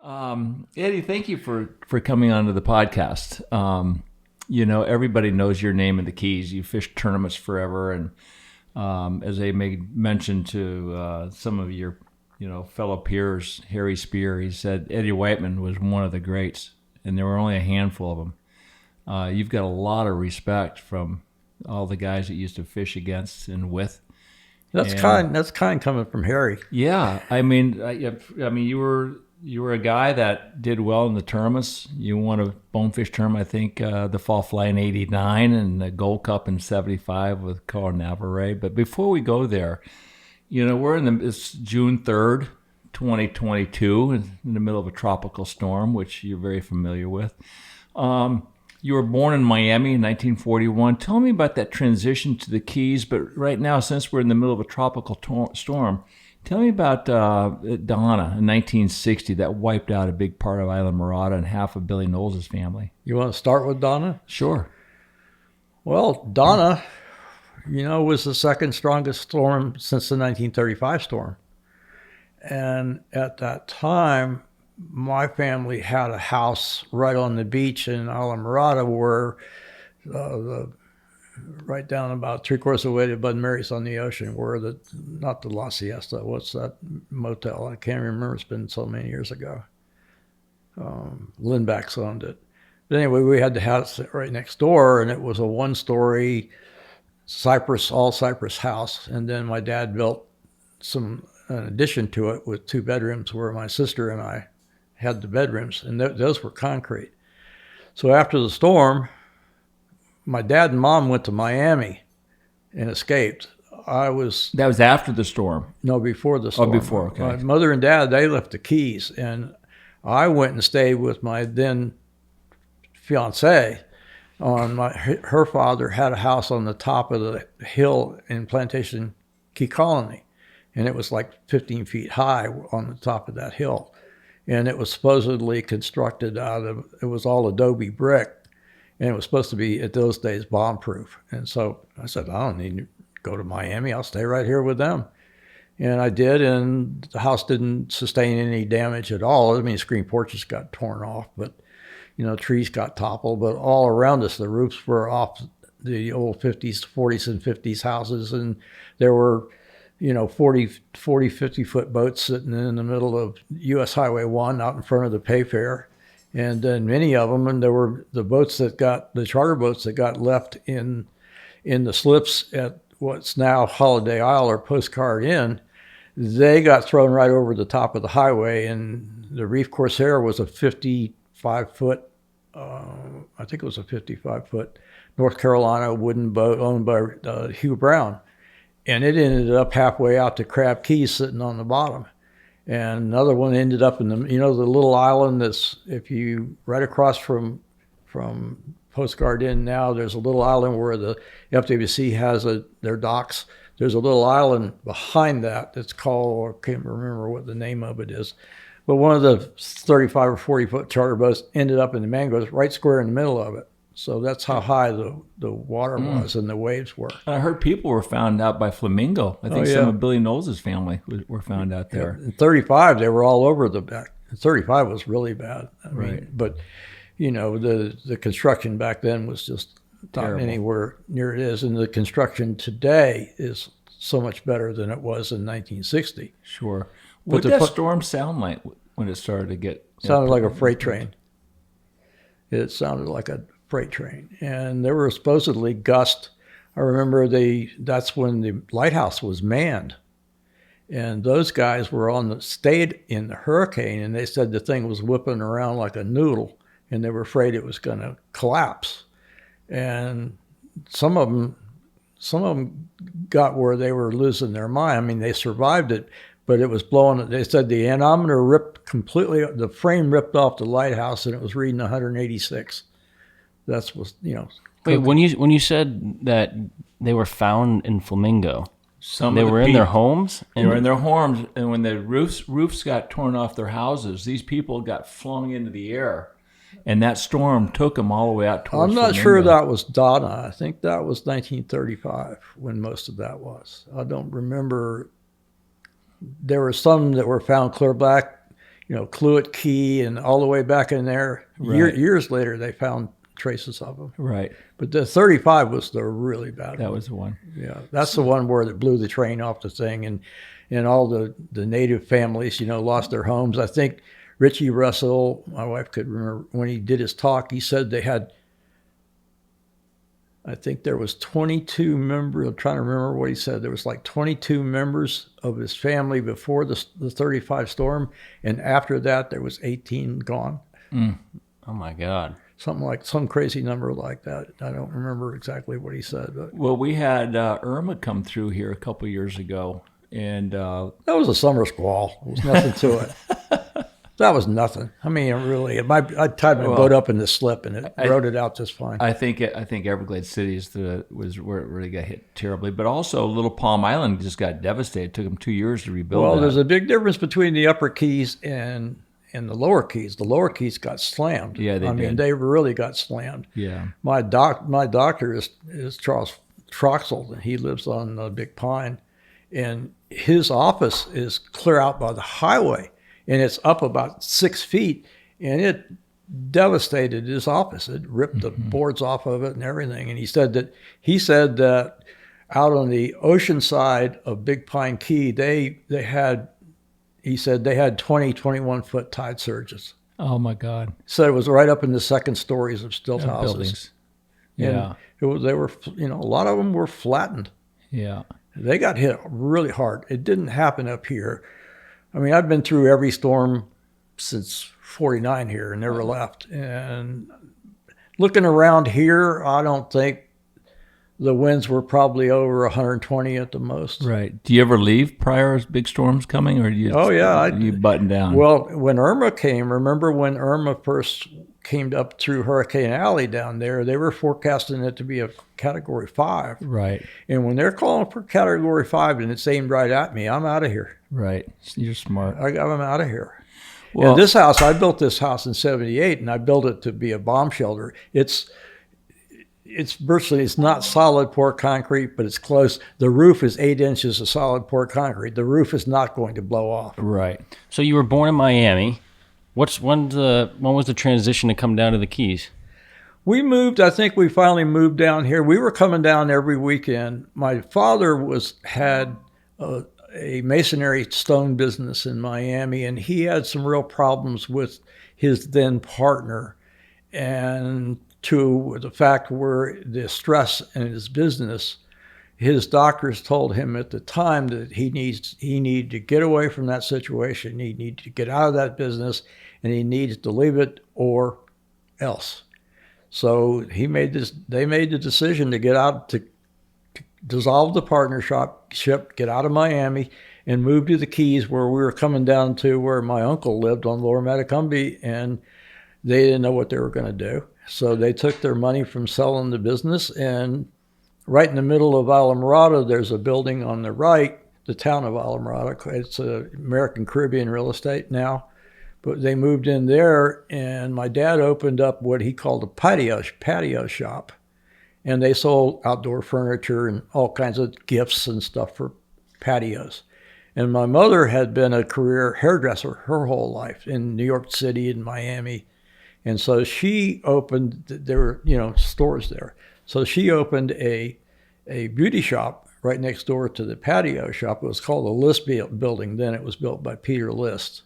Eddie, thank you for coming onto the podcast. Everybody knows your name in the Keys. You fished tournaments forever, and as they made mention to some of your, fellow peers, Harry Spear, he said Eddie Wightman was one of the greats, and there were only a handful of them. You've got a lot of respect from all the guys that you used to fish against and with. That's kind coming from Harry. Yeah, you were a guy that did well in the tournaments. You won a bonefish tournament, I think, the Fall Fly in '89 and the Gold Cup in '75 with Carl Navarre. But before we go there, it's June 3rd, 2022, in the middle of a tropical storm, which you're very familiar with. You were born in Miami in 1941. Tell me about that transition to the Keys. But right now, since we're in the middle of a tropical storm, tell me about Donna in 1960 that wiped out a big part of Islamorada and half of Billy Knowles' family. You want to start with Donna? Sure. Well, Donna, was the second strongest storm since the 1935 storm. And at that time, my family had a house right on the beach in Islamorada where right down about 3/4 of the way to Bud Mary's on the ocean, where not the La Siesta, what's that motel? I can't remember. It's been so many years ago. Lindbach's owned it. But anyway, we had the house right next door, and it was a one-story all cypress house. And then my dad built an addition to it with 2 bedrooms where my sister and I had the bedrooms, and those were concrete. So after the storm, my dad and mom went to Miami and escaped. That was after the storm? No, before the storm. Oh, before, okay. My mother and dad, they left the Keys, and I went and stayed with my then fiancée. Her father had a house on the top of the hill in Plantation Key Colony, and it was like 15 feet high on the top of that hill. And it was supposedly constructed it was all adobe brick, and it was supposed to be, at those days, bomb-proof. And so I said, I don't need to go to Miami. I'll stay right here with them. And I did, and the house didn't sustain any damage at all. I mean, screen porches got torn off, but, trees got toppled. But all around us, the roofs were off the old 40s and 50s houses, and there were 40, 50-foot boats sitting in the middle of U.S. Highway 1 out in front of the Payfair. And then many of them, and there were the charter boats that got left in the slips at what's now Holiday Isle or Postcard Inn, they got thrown right over the top of the highway. And the Reef Corsair was a 55-foot, I think it was a 55-foot North Carolina wooden boat owned by Hugh Brown. And it ended up halfway out to Crab Keys sitting on the bottom. And another one ended up in the little island that's, if you right across from Postcard Inn now, there's a little island where the FWC has their docks. There's a little island behind that's called, I can't remember what the name of it is, but one of the 35 or 40-foot charter boats ended up in the mangroves right square in the middle of it. So that's how high the water was and the waves were. And I heard people were found out by flamingo. I think some of Billy Knowles' family were found out there. In 35, they were all over the back. 35 was really bad. I mean, but, the construction back then was just not anywhere near it is. And the construction today is so much better than it was in 1960. Sure. What did that storm sound like when it started to get... Sounded like a freight train. It sounded like a freight train, and there were supposedly gusts. I remember that's when the lighthouse was manned, and those guys were stayed in the hurricane, and they said the thing was whipping around like a noodle, and they were afraid it was going to collapse. And some of them got where they were losing their mind. I mean, they survived it, but it was blowing. They said the anemometer ripped completely, the frame ripped off the lighthouse, and it was reading 186. That's what, Wait, when you said that they were found in Flamingo, they were in their homes? They were in their homes, and when the roofs got torn off their houses, these people got flung into the air, and that storm took them all the way out towards I'm not Flamingo. sure that was Donna. I think that was 1935 when most of that was. I don't remember. There were some that were found clear back Cluett Key and all the way back in there. Right. Years later, they found traces of them. Right. But the 35 was the really bad one. That was the one. Yeah, that's the one where it blew the train off the thing, and all the native families, lost their homes. I think Richie Russell, my wife could remember when he did his talk, he said they had, I think there was 22 members. I'm trying to remember what he said. There was like 22 members of his family before the 35 storm, and after that there was 18 gone. Oh my God. Some crazy number like that. I don't remember exactly what he said. But. Well, we had Irma come through here a couple years ago, and that was a summer squall. There was nothing to it. That was nothing. I mean, really, I tied my boat up in the slip, and it rode it out just fine. I think Everglades City was where it really got hit terribly, but also Little Palm Island just got devastated. It took them 2 years to rebuild. Well, there's a big difference between the Upper Keys and the Lower Keys. The Lower Keys got slammed. Yeah, they did. I mean, they really got slammed. Yeah. My doctor is Charles Troxel, and he lives on Big Pine, and his office is clear out by the highway. And it's up about 6 feet, and it devastated his office. It ripped the boards off of it and everything. And he said that out on the ocean side of Big Pine Key, they had 20, 21 foot tide surges. Oh my God! So it was right up in the second stories of stilt houses. Buildings. Yeah, and they were, a lot of them were flattened. Yeah, they got hit really hard. It didn't happen up here. I mean, I've been through every storm since 49 here and never left. And looking around here, I don't think the winds were probably over 120 at the most. Right. Do you ever leave prior to big storms coming, or do you? Oh, yeah. You button down? Well, when Irma came, remember when Irma first came up through Hurricane Alley down there, they were forecasting it to be a Category 5. Right. And when they're calling for Category 5 and it's aimed right at me, I'm out of here. Right. You're smart. I'm out of here. Well, and this house, I built this house in 78, and I built it to be a bomb shelter. It's not solid poured concrete, but it's close. The roof is 8 inches of solid poured concrete. The roof is not going to blow off. Right. So you were born in Miami. When was the transition to come down to the Keys? We moved. I think we finally moved down here. We were coming down every weekend. My father had a masonry stone business in Miami, and he had some real problems with his then partner, and to the fact where the stress in his business, his doctors told him at the time that he needed to get away from that situation. He needed to get out of that business, and he needs to leave it or else. So they made the decision to get out, to dissolve the partnership, get out of Miami, and move to the Keys, where we were coming down to where my uncle lived on Lower Matacumbe, and they didn't know what they were going to do. So they took their money from selling the business, and right in the middle of Islamorada, there's a building on the right, the town of Islamorada. It's American Caribbean real estate now. But they moved in there, and my dad opened up what he called a patio shop. And they sold outdoor furniture and all kinds of gifts and stuff for patios. And my mother had been a career hairdresser her whole life in New York City and Miami. And so she opened, there were, stores there. So she opened a beauty shop right next door to the patio shop. It was called the List Building. Then it was built by Peter List.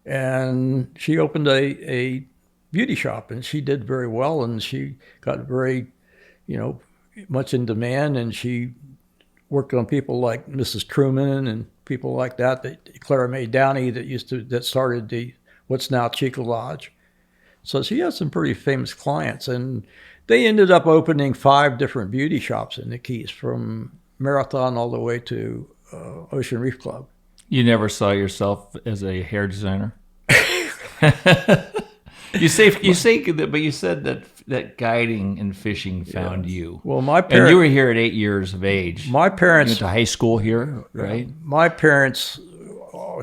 And she opened a beauty shop, and she did very well, and she got very, much in demand, and she worked on people like Mrs. Truman and people like that Clara Mae Downey that started the what's now Chica Lodge. So she had some pretty famous clients, and they ended up opening 5 different beauty shops in the Keys, from Marathon all the way to Ocean Reef Club. You never saw yourself as a hair designer? You said that guiding and fishing found you. Well, my parents, and you were here at 8 years of age. My parents, you went to high school here, right? My parents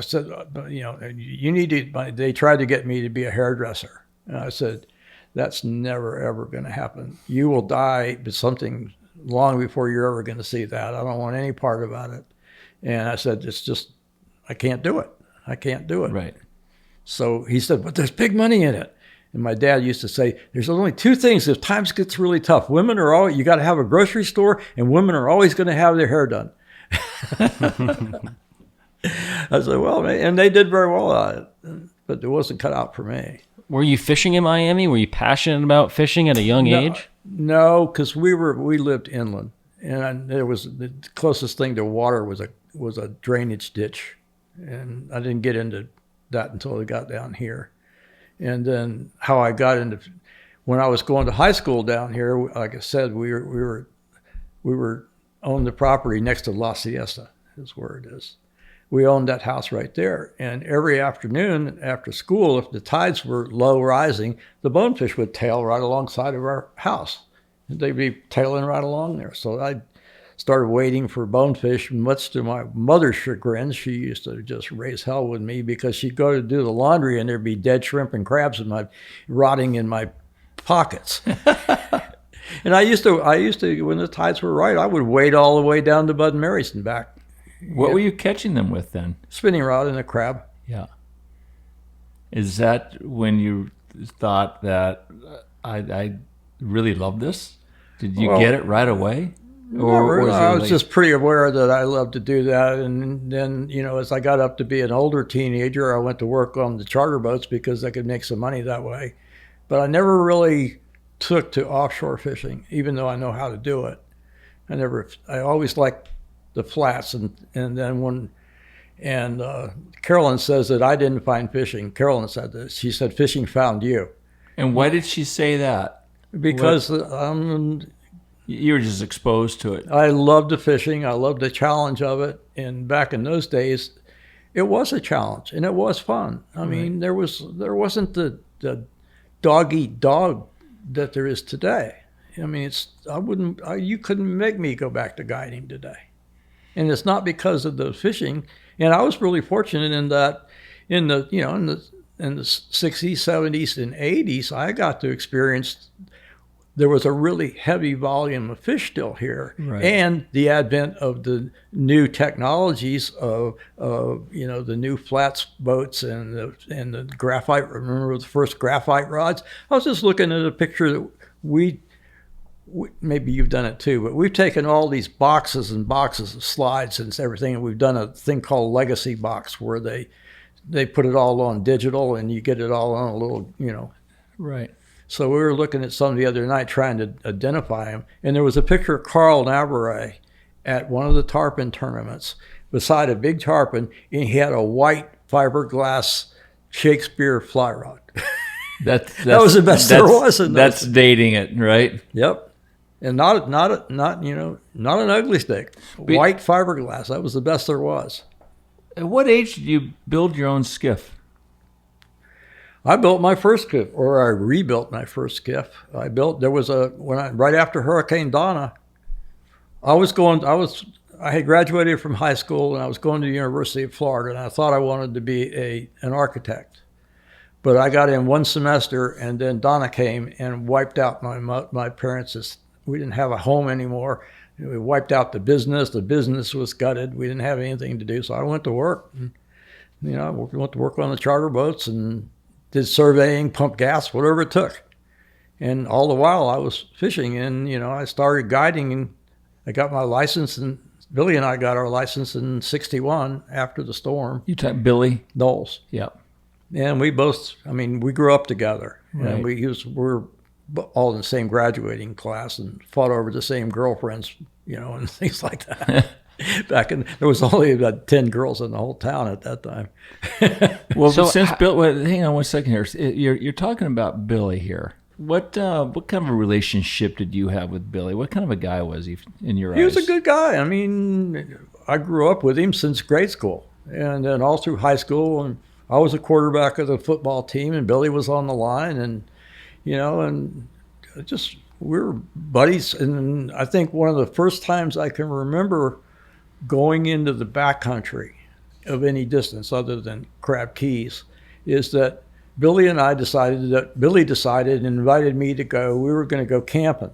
said, you need to. They tried to get me to be a hairdresser, and I said, that's never ever going to happen. You will die, but something long before you're ever going to see that. I don't want any part about it. And I said, it's just, I can't do it. I can't do it. Right. So he said, but there's big money in it. And my dad used to say, there's only two things if times gets really tough. Women are always, you got to have a grocery store, and women are always going to have their hair done. I said, well, and they did very well at it, but it wasn't cut out for me. Were you fishing in Miami? Were you passionate about fishing at a young age? No, because we lived inland, and there was the closest thing to water was a drainage ditch, and I didn't get into that until I got down here. And then how I got into, when I was going to high school down here, like I said, we were owned the property next to La Siesta, is where it is. We owned that house right there. And every afternoon after school, if the tides were low rising, the bonefish would tail right alongside of our house. They'd be tailing right along there. So I started waiting for bonefish, much to my mother's chagrin. She used to just raise hell with me because she'd go to do the laundry and there'd be dead shrimp and crabs rotting in my pockets. And I used to, when the tides were right, I would wade all the way down to Bud and Mary's and back. What were you catching them with then? Spinning rod and a crab. Yeah. Is that when you thought that I really love this? Did you get it right away? Or I was just pretty aware that I loved to do that. And then, as I got up to be an older teenager, I went to work on the charter boats because I could make some money that way. But I never really took to offshore fishing, even though I know how to do it. I always liked the flats, and then Carolyn says that I didn't find fishing. Carolyn said that. She said fishing found you. And why did she say that? Because you were just exposed to it. I loved the fishing. I loved the challenge of it. And back in those days, it was a challenge and it was fun. I mean, there wasn't the dog eat dog that there is today. I mean, you couldn't make me go back to guiding today. And it's not because of the fishing. And I was really fortunate in that in the 60s, 70s, and 80s, I got to experience, there was a really heavy volume of fish still here. Right. And the advent of the new technologies of the new flats boats and the graphite. Remember the first graphite rods? I was just looking at a picture that we maybe you've done it too, but we've taken all these boxes and boxes of slides and everything, and we've done a thing called Legacy Box where they put it all on digital and you get it all on a little, Right. So we were looking at some the other night trying to identify them, and there was a picture of Carl Navarre at one of the tarpon tournaments beside a big tarpon, and he had a white fiberglass Shakespeare fly rod. That was the best there was. That's dating it, right? Yep. And not an ugly stick. White fiberglass. That was the best there was. At what age did you build your own skiff? I built my first skiff, or I rebuilt my first skiff. Right after Hurricane Donna, I had graduated from high school and I was going to the University of Florida, and I thought I wanted to be an architect. But I got in one semester, and then Donna came and wiped out my parents'. We didn't have a home anymore. We wiped out the business. The business was gutted. We didn't have anything to do, so I went to work. And, I went to work on the charter boats and did surveying, pumped gas, whatever it took. And all the while I was fishing, and I started guiding, and I got my license, and Billy and I got our license in '61 after the storm. You talk Billy Knowles. Yep. And we both, we grew up together. Right. And we're all in the same graduating class and fought over the same girlfriends, and things like that. There was only about 10 girls in the whole town at that time. Well, since Bill, hang on one second here. You're talking about Billy here. What kind of a relationship did you have with Billy? What kind of a guy was he in your eyes? He was a good guy. I grew up with him since grade school, and then all through high school, and I was a quarterback of the football team, and Billy was on the line, and and just we were buddies. And I think one of the first times I can remember going into the backcountry of any distance other than Crab Keys is that Billy decided and invited me to go. We were going to go camping.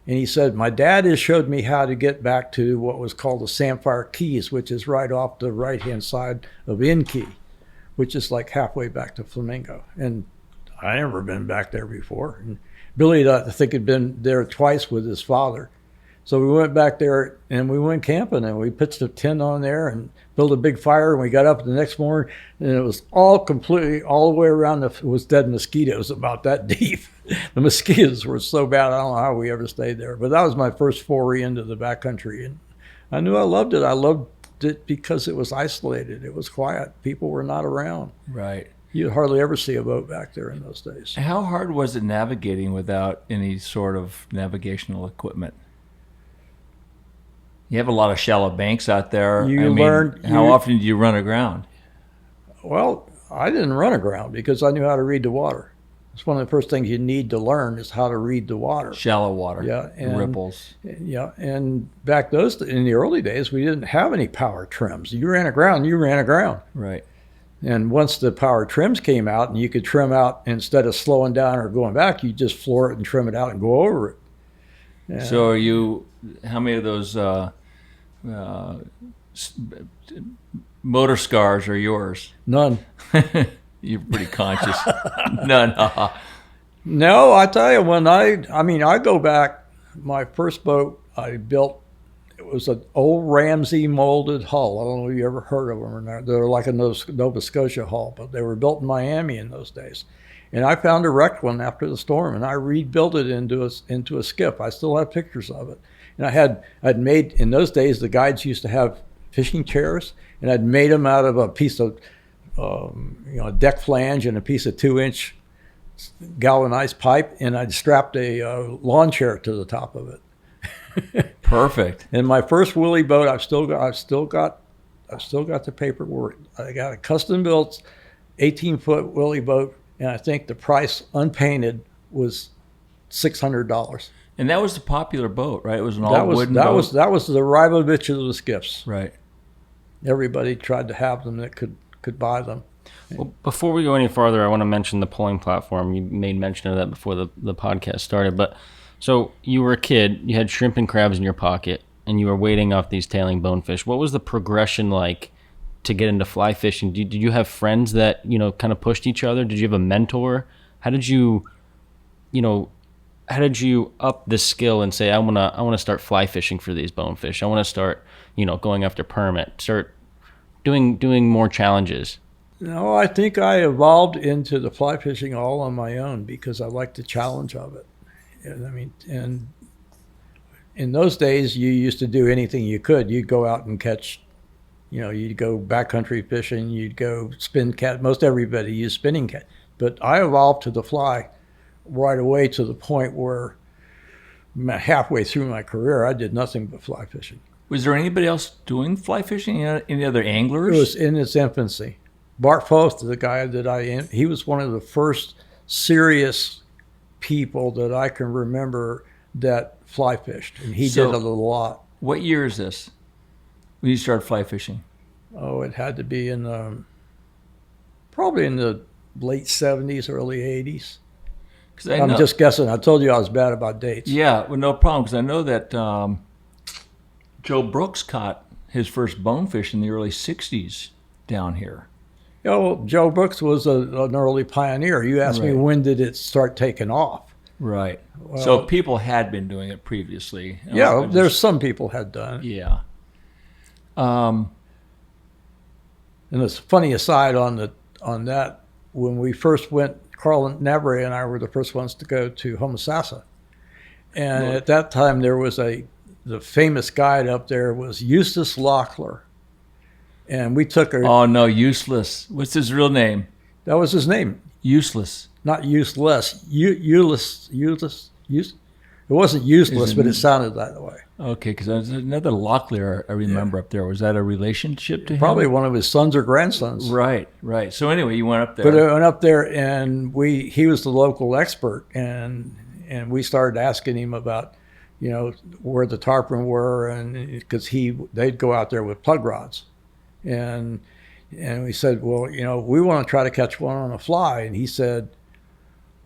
And he said, my dad has showed me how to get back to what was called the Samphire Keys, which is right off the right-hand side of In Key, which is like halfway back to Flamingo. And I never been back there before. And Billy, I think, had been there twice with his father. So we went back there and we went camping, and we pitched a tent on there and built a big fire. And we got up the next morning, and it was all the way around. It was dead mosquitoes about that deep. The mosquitoes were so bad, I don't know how we ever stayed there. But that was my first foray into the backcountry. And I knew I loved it. I loved it because it was isolated. It was quiet. People were not around. Right. You'd hardly ever see a boat back there in those days. How hard was it navigating without any sort of navigational equipment? You have a lot of shallow banks out there. How often do you run aground? Well, I didn't run aground because I knew how to read the water. It's one of the first things you need to learn is how to read the water. Shallow water. Yeah, and ripples. Yeah, and back in the early days, we didn't have any power trims. You ran aground. Right. And once the power trims came out, and you could trim out instead of slowing down or going back, you just floor it and trim it out and go over it. And so how many of those motor scars are yours? None. You're pretty conscious. None. No, I tell you, I go back, my first boat I built, it was an old Ramsey molded hull. I don't know if you ever heard of them or not. They're like a Nova Scotia hull, but they were built in Miami in those days. And I found a wrecked one after the storm, and I rebuilt it into a skiff. I still have pictures of it. And I'd made, in those days, the guides used to have fishing chairs, and I'd made them out of a piece of, a deck flange and a piece of 2-inch galvanized pipe, and I'd strapped a lawn chair to the top of it. Perfect. And my first Willie boat, I've still got the paperwork. I got a custom built 18-foot Willie boat, and I think the price unpainted was $600. And that was the popular boat, right? It was an all-wooden boat. That was the Ribovich of the skiffs. Right. Everybody tried to have them that could buy them. Well, before we go any farther, I want to mention the pulling platform. You made mention of that before the podcast started. But so you were a kid, you had shrimp and crabs in your pocket, and you were wading off these tailing bonefish. What was the progression like to get into fly fishing? Did you have friends that kind of pushed each other? Did you have a mentor? How did you up the skill and say, I want to start fly fishing for these bonefish? I want to start, going after permit, start doing more challenges. No, I think I evolved into the fly fishing all on my own because I liked the challenge of it. And in those days, you used to do anything you could. You'd go out and catch, you'd go backcountry fishing, you'd go spin cat. Most everybody used spinning cat. But I evolved to the fly right away to the point where halfway through my career, I did nothing but fly fishing. Was there anybody else doing fly fishing? Any other anglers? It was in its infancy. Bart Foth, the guy that he was one of the first serious people that I can remember that fly fished, and he did a lot. What year is this when you started fly fishing? Oh, it had to be probably in the late 70s, early 80s. I'm just guessing. I told you I was bad about dates. Yeah, well, no problem, because I know that Joe Brooks caught his first bonefish in the early 60s down here. Well, Joe Brooks was an early pioneer. You asked me when did it start taking off. Right. Well, so people had been doing it previously. Yeah, there's some people had done it. Yeah. And it's a funny aside on that, when we first went, Carl Navarre and I were the first ones to go to Homosassa. And at that time, there was the famous guide up there was Eustace Locklear. And we took her. Oh, no, Useless. What's his real name? That was his name. Useless. Not useless. Useless. It wasn't useless, but it sounded that way. Okay, because there's another Locklear I remember up there. Was that a relationship to him? Probably one of his sons or grandsons. Right. So anyway, you went up there. But I went up there, and he was the local expert, and we started asking him about, where the tarpon were, and because they'd go out there with plug rods. And we said, well, we want to try to catch one on a fly. And he said,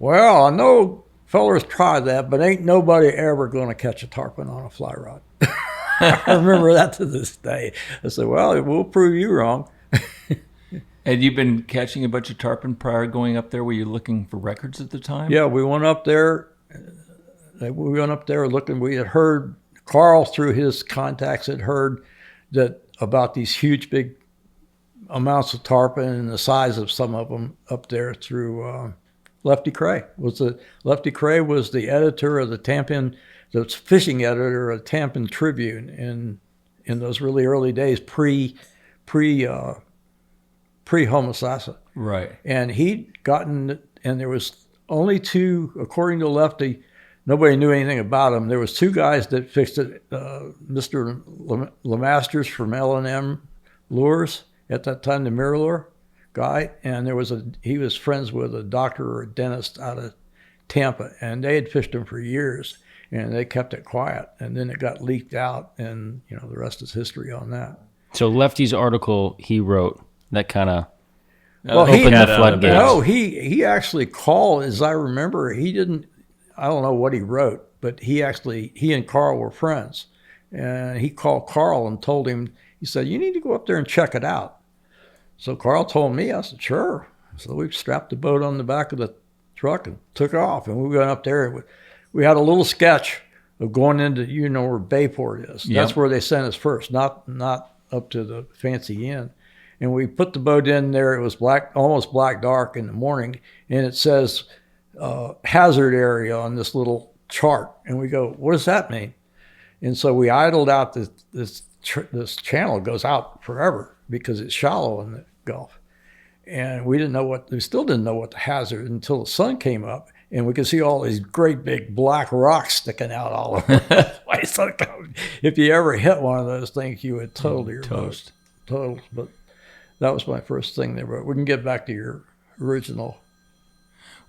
well, I know fellers tried that, but ain't nobody ever going to catch a tarpon on a fly rod. I remember that to this day. I said, well, we'll prove you wrong. Had you been catching a bunch of tarpon prior going up there? Were you looking for records at the time? Yeah, we went up there. Looking. We had heard, Carl through his contacts had heard that about these huge big amounts of tarpon and the size of some of them up there through Lefty Cray. Lefty Cray was the editor of the fishing editor of the Tampan Tribune in those really early days pre Homosassa. Right. And he'd gotten, and there was only two, according to Lefty, nobody knew anything about them. There was two guys that fixed it, Mr. Lemasters from L&M Lures at that time, the mirror lure guy, and he was friends with a doctor or a dentist out of Tampa, and they had fished them for years, and they kept it quiet, and then it got leaked out, and the rest is history on that. So Lefty's article he wrote that kind of opened the floodgates. No, he actually called, as I remember. He didn't. I don't know what he wrote, but he and Carl were friends, and he called Carl and told him. He said, "You need to go up there and check it out." So Carl told me. I said, "Sure." So we strapped the boat on the back of the truck and took off, and we went up there. We had a little sketch of going into where Bayport is. Yep. That's where they sent us first, not up to the fancy inn. And we put the boat in there. It was almost black dark in the morning, and it says hazard area on this little chart. And we go, "What does that mean?" And so we idled out. This channel goes out forever because it's shallow in the Gulf, and we still didn't know what the hazard until the sun came up, and we could see all these great big black rocks sticking out all over the place. If you ever hit one of those things, you would total your boat. Total. But that was my first thing there. But we can get back to your original.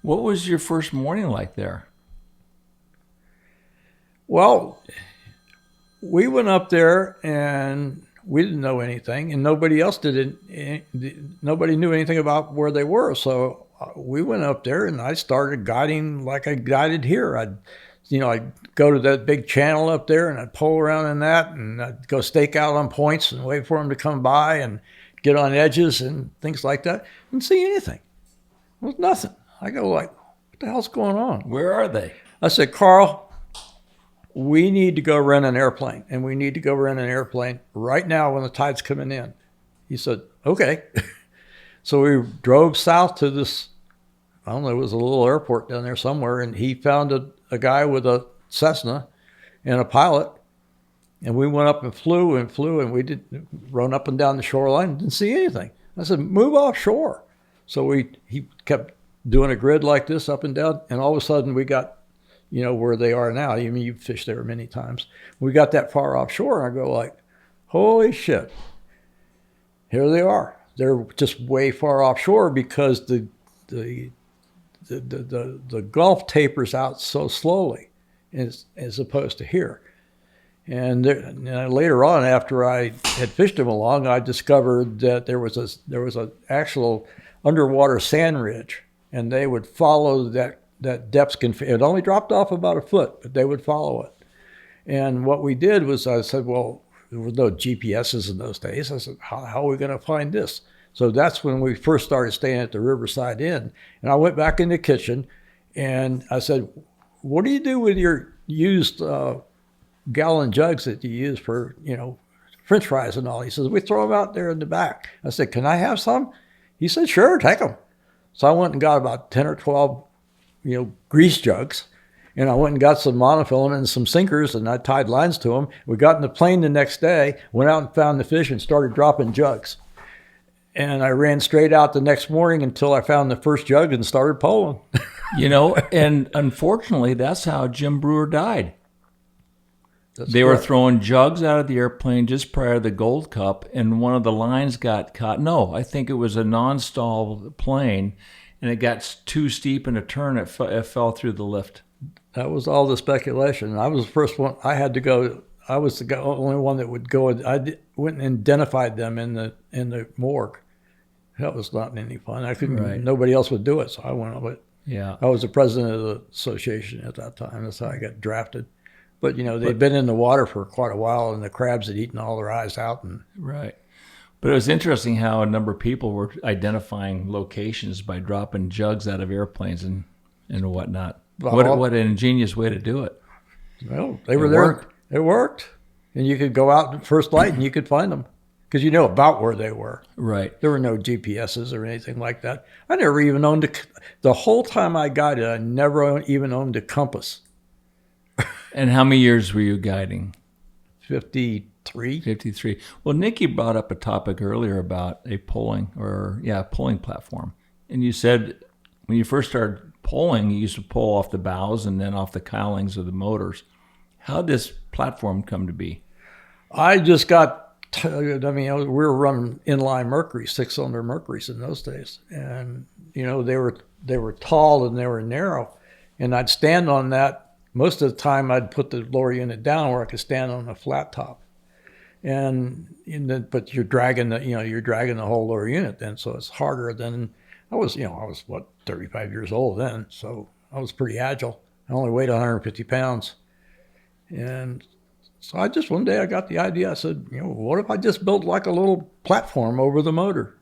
What was your first morning like there? Well, we went up there and we didn't know anything, and nobody else nobody knew anything about where they were. So we went up there, and I started guiding like I guided here. I'd go to that big channel up there, and I'd pull around in that, and I'd go stake out on points and wait for them to come by and get on edges and things like that. Didn't see anything. It was nothing. I go like, "What the hell's going on? Where are they?" I said, "Carl, we need to go rent an airplane, and we need to go rent an airplane right now when the tide's coming in." He said, "Okay." So we drove south to this, I don't know, it was a little airport down there somewhere, and he found a guy with a Cessna and a pilot, and we went up and flew, and we did run up and down the shoreline, didn't see anything. I said, "Move offshore." So he kept doing a grid like this up and down, and all of a sudden we got where they are now. I mean, you've fished there many times. We got that far offshore, and I go like, "Holy shit. Here they are." They're just way far offshore because the Gulf tapers out so slowly as opposed to here. And later on, after I had fished them along, I discovered that there was a actual underwater sand ridge, and they would follow that depth. It only dropped off about a foot, but they would follow it. And what we did was, I said, well, there was no GPSs in those days. I said, how are we going to find this? So that's when we first started staying at the Riverside Inn. And I went back in the kitchen, and I said, "What do you do with your used gallon jugs that you use for, French fries and all?" He says, "We throw them out there in the back." I said, "Can I have some?" He said, "Sure, take them." So I went and got about 10 or 12, grease jugs. And I went and got some monofilament and some sinkers, and I tied lines to them. We got in the plane the next day, went out and found the fish and started dropping jugs. And I ran straight out the next morning until I found the first jug and started pulling. And unfortunately, that's how Jim Brewer died. They were throwing jugs out of the airplane just prior to the Gold Cup, and one of the lines got caught. No, I think it was a non-stall plane, and it got too steep in a turn. It fell through the lift. That was all the speculation. I was the first one. I had to go. I was the only one that would go. I went and identified them in the morgue. That was not any fun. I couldn't. Right. Nobody else would do it, so I went on it. Yeah. I was the president of the association at that time. That's how I got drafted. But they'd been in the water for quite a while, and the crabs had eaten all their eyes out. And right. But it was interesting how a number of people were identifying locations by dropping jugs out of airplanes and whatnot. What an ingenious way to do it. Well, they were there. Worked. It worked. And you could go out at first light and you could find them because you know about where they were. Right. There were no GPSs or anything like that. I never even owned the whole time I guided, I never even owned a compass. And how many years were you guiding? 53. 53. Well, Nikki brought up a topic earlier about a polling platform. And you said when you first started polling, you used to pull off the bows and then off the cowlings of the motors. How did this platform come to be? I just got, we were running inline Mercury, 6-cylinder Mercuries in those days. And, they were tall and they were narrow. And I'd stand on that. Most of the time I'd put the lower unit down where I could stand on a flat top. But you're dragging the whole lower unit then. So it's harder than, I was 35 years old then. So I was pretty agile. I only weighed 150 pounds. And so one day I got the idea. I said, what if I just built like a little platform over the motor?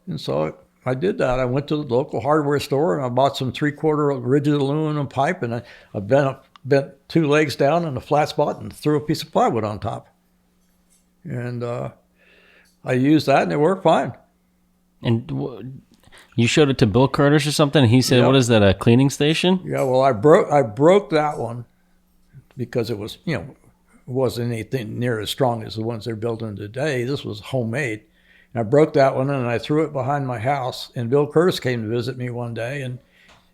And so I did that. I went to the local hardware store and I bought some 3/4 rigid aluminum pipe and I bent 2 legs down in a flat spot and threw a piece of plywood on top. And I used that and it worked fine. And you showed it to Bill Curtis or something? And he said, What is that, a cleaning station? Yeah, well, I broke that one because it was, it wasn't anything near as strong as the ones they're building today. This was homemade. And I broke that one and I threw it behind my house. And Bill Curtis came to visit me one day and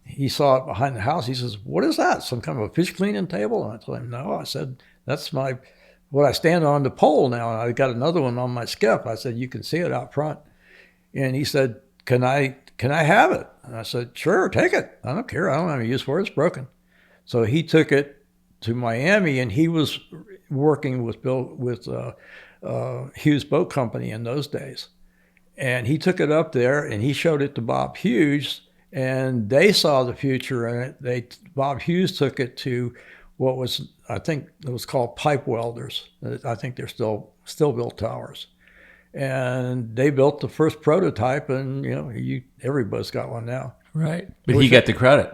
he saw it behind the house. He says, what is that? Some kind of a fish cleaning table? And I told him, no. I said, that's what I stand on the pole now. And I got another one on my Skiff. I said, you can see it out front. And he said, can I have it? And I said, sure, take it. I don't care. I don't have any use for it. It's broken. So he took it to Miami and he was working with Hughes Boat Company in those days. And he took it up there and he showed it to Bob Hughes and they saw the future in it. Bob Hughes took it to I think it was called pipe welders. I think they're still built towers. And they built the first prototype and, everybody's got one now. Right. But he got the credit.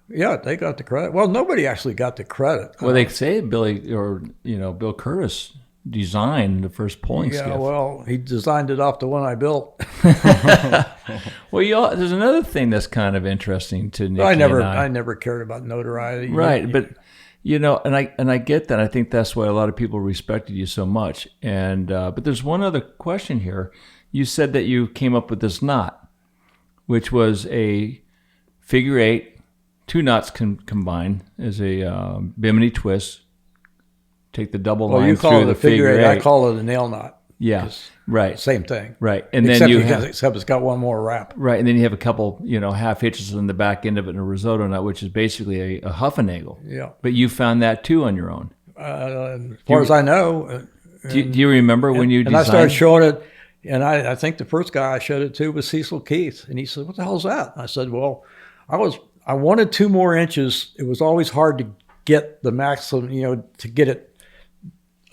Yeah, they got the credit. Well, nobody actually got the credit. Well, they say Bill Curtis designed the first polling skiff. Yeah, well, he designed it off the one I built. Well, there's another thing that's kind of interesting to Nick. I never cared about notoriety. Right, but and I get that. I think that's why a lot of people respected you so much. And but there's one other question here. You said that you came up with this knot, which was a figure 8, 2 knots combined as a Bimini Twist. Take the double line you call through it the a figure 8. 8. I call it a nail knot. Yeah, right. Same thing. Right. And except then except it's got one more wrap. Right, and then you have a couple, half hitches on the back end of it in a risotto knot, which is basically a Huffenagel. Yeah. But you found that too on your own. As far as I know. Do you remember when you designed? And I started showing it, and I think the first guy I showed it to was Cecil Keith, and he said, "What the hell's that?" I said, "Well, I wanted 2 more inches. It was always hard to get the maximum, to get it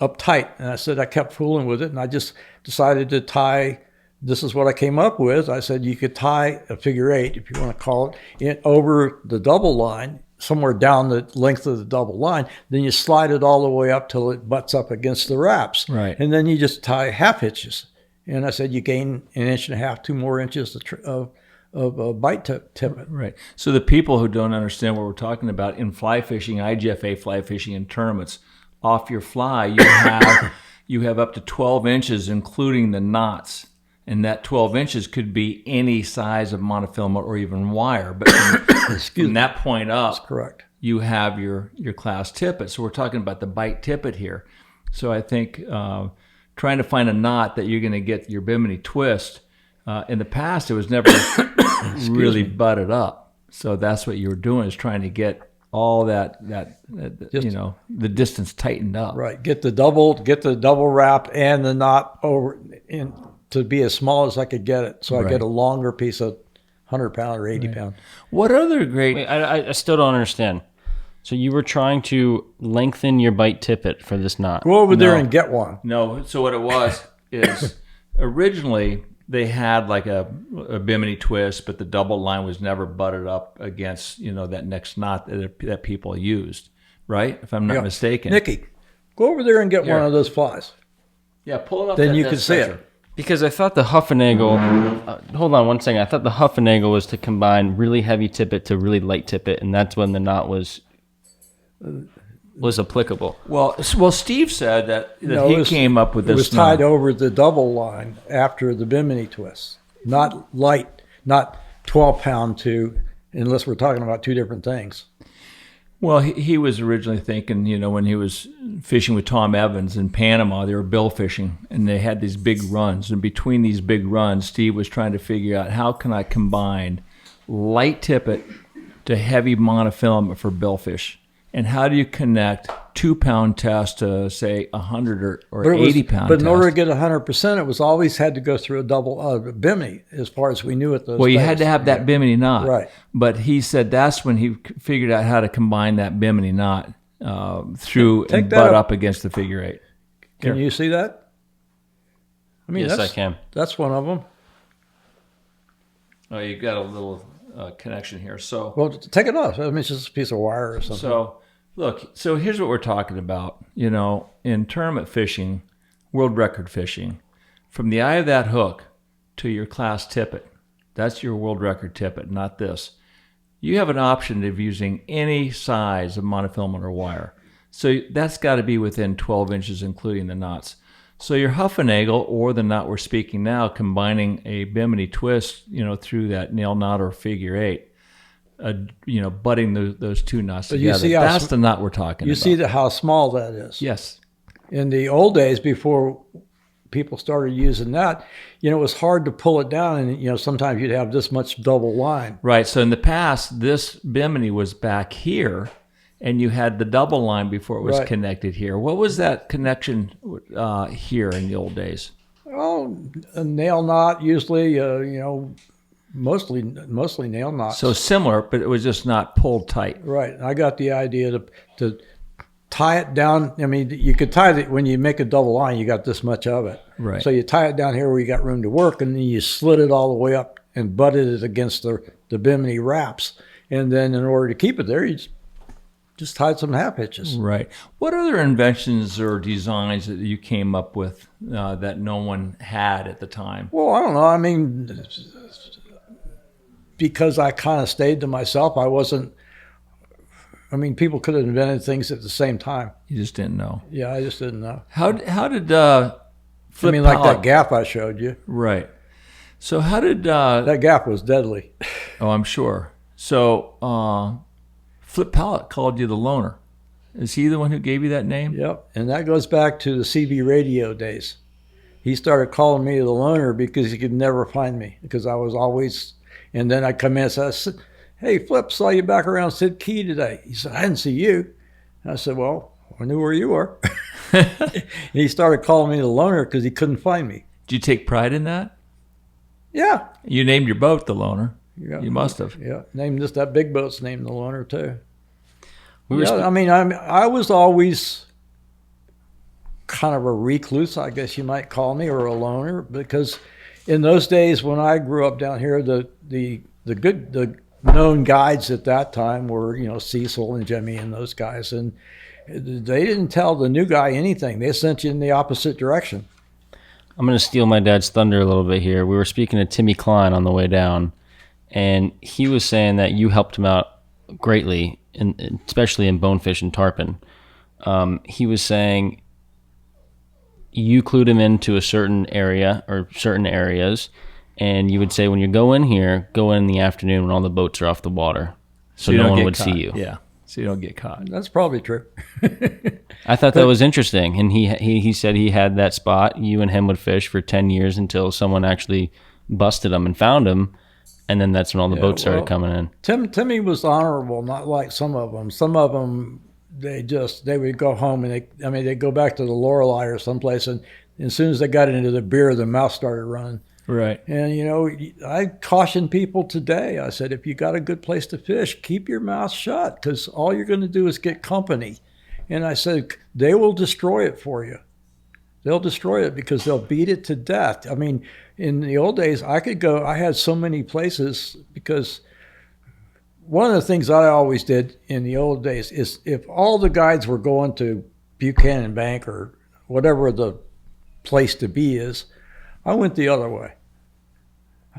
up tight." And I said, I kept fooling with it, and I just decided to tie. This is what I came up with. I said you could tie a figure 8, if you want to call it, over the double line, somewhere down the length of the double line. Then you slide it all the way up till it butts up against the wraps. Right. And then you just tie half hitches. And I said you gain 1.5 inches, 2 more inches of bite tippet. Right. So the people who don't understand what we're talking about, in fly fishing, IGFA fly fishing and tournaments, off your fly, you have up to 12 inches, including the knots. And that 12 inches could be any size of monofilament or even wire. But from that point up, that's correct. You have your class tippet. So we're talking about the bite tippet here. So I think trying to find a knot that you're going to get your Bimini Twist, in the past, it was never really butted up. So that's what you were doing, is trying to get all that the distance tightened up. Right. Get the double wrap and the knot over in to be as small as I could get it. So I get a longer piece of 100-pound or 80-pound. What other great... Wait, I still don't understand. So you were trying to lengthen your bite tippet for this knot. Go over there and get one. No. So what it was is originally they had like a Bimini Twist, but the double line was never butted up against, that next knot that people used, right? If I'm not mistaken. Nikki, go over there and get one of those flies. Yeah, pull it up. Then you can see it. Because I thought the Huffenagel, hold on one second. I thought the Huffenagel was to combine really heavy tippet to really light tippet, and that's when the knot was applicable. Well, Steve said that he came up with this. It was tied over the double line after the Bimini Twist, not light, not 12-pound unless we're talking about two different things. Well, he was originally thinking, when he was fishing with Tom Evans in Panama, they were bill fishing, and they had these big runs. And between these big runs, Steve was trying to figure out how can I combine light tippet to heavy monofilament for billfish. And how do you connect 2-pound test to, say, 100 or 80-pound test? But in order to get 100%, it was always had to go through a double Bimini, as far as we knew at those days. You had to have that Bimini knot. Right. But he said that's when he figured out how to combine that Bimini knot through and butt up against the figure 8. Can you see that? Yes, I can. That's one of them. Oh, you got a little connection here. So, well, take it off. It's just a piece of wire or something. So, look. So here's what we're talking about. In tournament fishing, world record fishing, from the eye of that hook to your class tippet, that's your world record tippet, not this. You have an option of using any size of monofilament or wire. So that's got to be within 12 inches, including the knots. So your Huffenagel, or the knot we're speaking now, combining a Bimini Twist, through that nail knot or figure 8, butting those two knots together. That's the knot we're talking about. You see how small that is? Yes. In the old days, before people started using that, it was hard to pull it down, and sometimes you'd have this much double line. Right. So in the past, this Bimini was back here, and you had the double line before it was connected here. What was that connection here in the old days? Oh, a nail knot usually, mostly nail knots. So similar, but it was just not pulled tight. Right. I got the idea to tie it down. I mean, you could tie it when you make a double line, you got this much of it. Right. So you tie it down here where you got room to work, and then you slid it all the way up and butted it against the Bimini wraps. And then in order to keep it there, you just tied some half hitches. Right. What other inventions or designs that you came up with that no one had at the time? Well, I don't know. I mean, because I kind of stayed to myself, people could have invented things at the same time. You just didn't know. Yeah, I just didn't know. How did Flip Pallot, like that gap I showed you. Right. So how did... that gap was deadly. Oh, I'm sure. So... Flip Pallot called you the loner. Is he the one who gave you that name? Yep, and that goes back to the CB radio days. He started calling me the loner because he could never find me, because I was always... And then I'd come in and say, hey, Flip, saw you back around Sid Key today. He said, I didn't see you. And I said, well, I knew where you were. And he started calling me the loner because he couldn't find me. Did you take pride in that? Yeah. You named your boat the loner. Yeah. You must have. Yeah, that big boat's named the loner too. I was always kind of a recluse, I guess you might call me, or a loner, because in those days when I grew up down here, the known guides at that time were Cecil and Jimmy and those guys, and they didn't tell the new guy anything. They sent you in the opposite direction. I'm going to steal my dad's thunder a little bit here. We were speaking to Timmy Klein on the way down, and he was saying that you helped him out greatly, especially in bonefish and tarpon. He was saying you clued him into a certain area or certain areas, and you would say, when you go in here, go in the afternoon when all the boats are off the water, so no one would see you. Yeah, so you don't get caught. That's probably true. I thought that was interesting, and he said he had that spot. You and him would fish for 10 years until someone actually busted him and found him. And then that's when all the boats started coming in. Timmy was honorable, not like some of them. Some of them, they would go home and they'd go back to the Lorelei or someplace, and as soon as they got into the beer, the mouth started running. Right. And, I caution people today. I said, if you got a good place to fish, keep your mouth shut, because all you're going to do is get company. And I said, they will destroy it for you. They'll destroy it because they'll beat it to death. I mean, in the old days, I had so many places because one of the things I always did in the old days is if all the guides were going to Buchanan Bank or whatever the place to be is, I went the other way.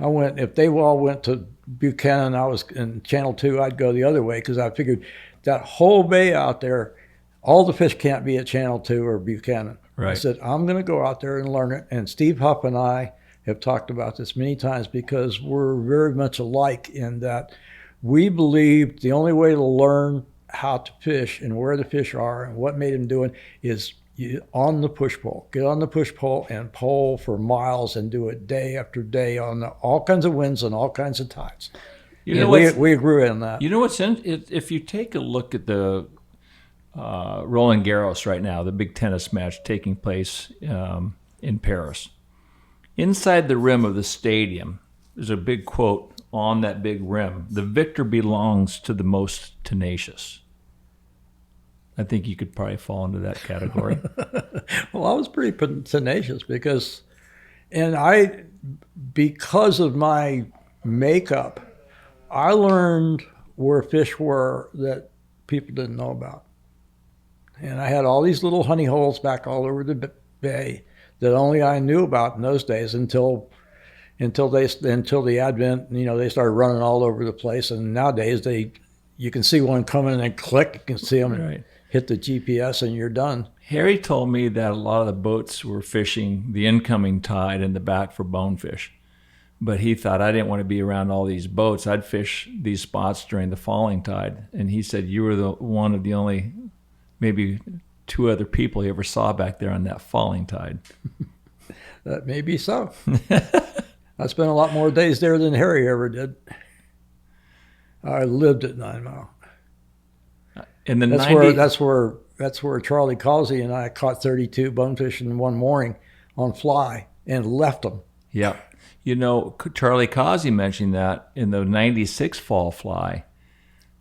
If they all went to Buchanan, I was in Channel 2, I'd go the other way because I figured that whole bay out there, all the fish can't be at Channel 2 or Buchanan. Right. I said, I'm going to go out there and learn it. And Steve Huff and I have talked about this many times because we're very much alike in that we believe the only way to learn how to fish and where the fish are and what made them doing is on the push pole. Get on the push pole and pole for miles and do it day after day on all kinds of winds and all kinds of tides. We agree on that. You know what's if you take a look at the Roland Garros right now, the big tennis match taking place in Paris. Inside the rim of the stadium, there's a big quote on that big rim: "The victor belongs to the most tenacious." I think you could probably fall into that category. Well, I was pretty tenacious because of my makeup, I learned where fish were that people didn't know about. And I had all these little honey holes back all over the bay that only I knew about in those days until the advent. They started running all over the place. And nowadays you can see one coming and click. You can see them Right. hit the GPS and you're done. Harry told me that a lot of the boats were fishing the incoming tide in the back for bonefish. But he thought, I didn't want to be around all these boats. I'd fish these spots during the falling tide. And he said you were one of the only, maybe two other people he ever saw back there on that falling tide. That may be so. I spent a lot more days there than Harry ever did. I lived at 9 Mile. In the that's where Charlie Causey and I caught 32 bonefish in one morning on fly and left them. Yeah. Charlie Causey mentioned that in the 96 fall fly,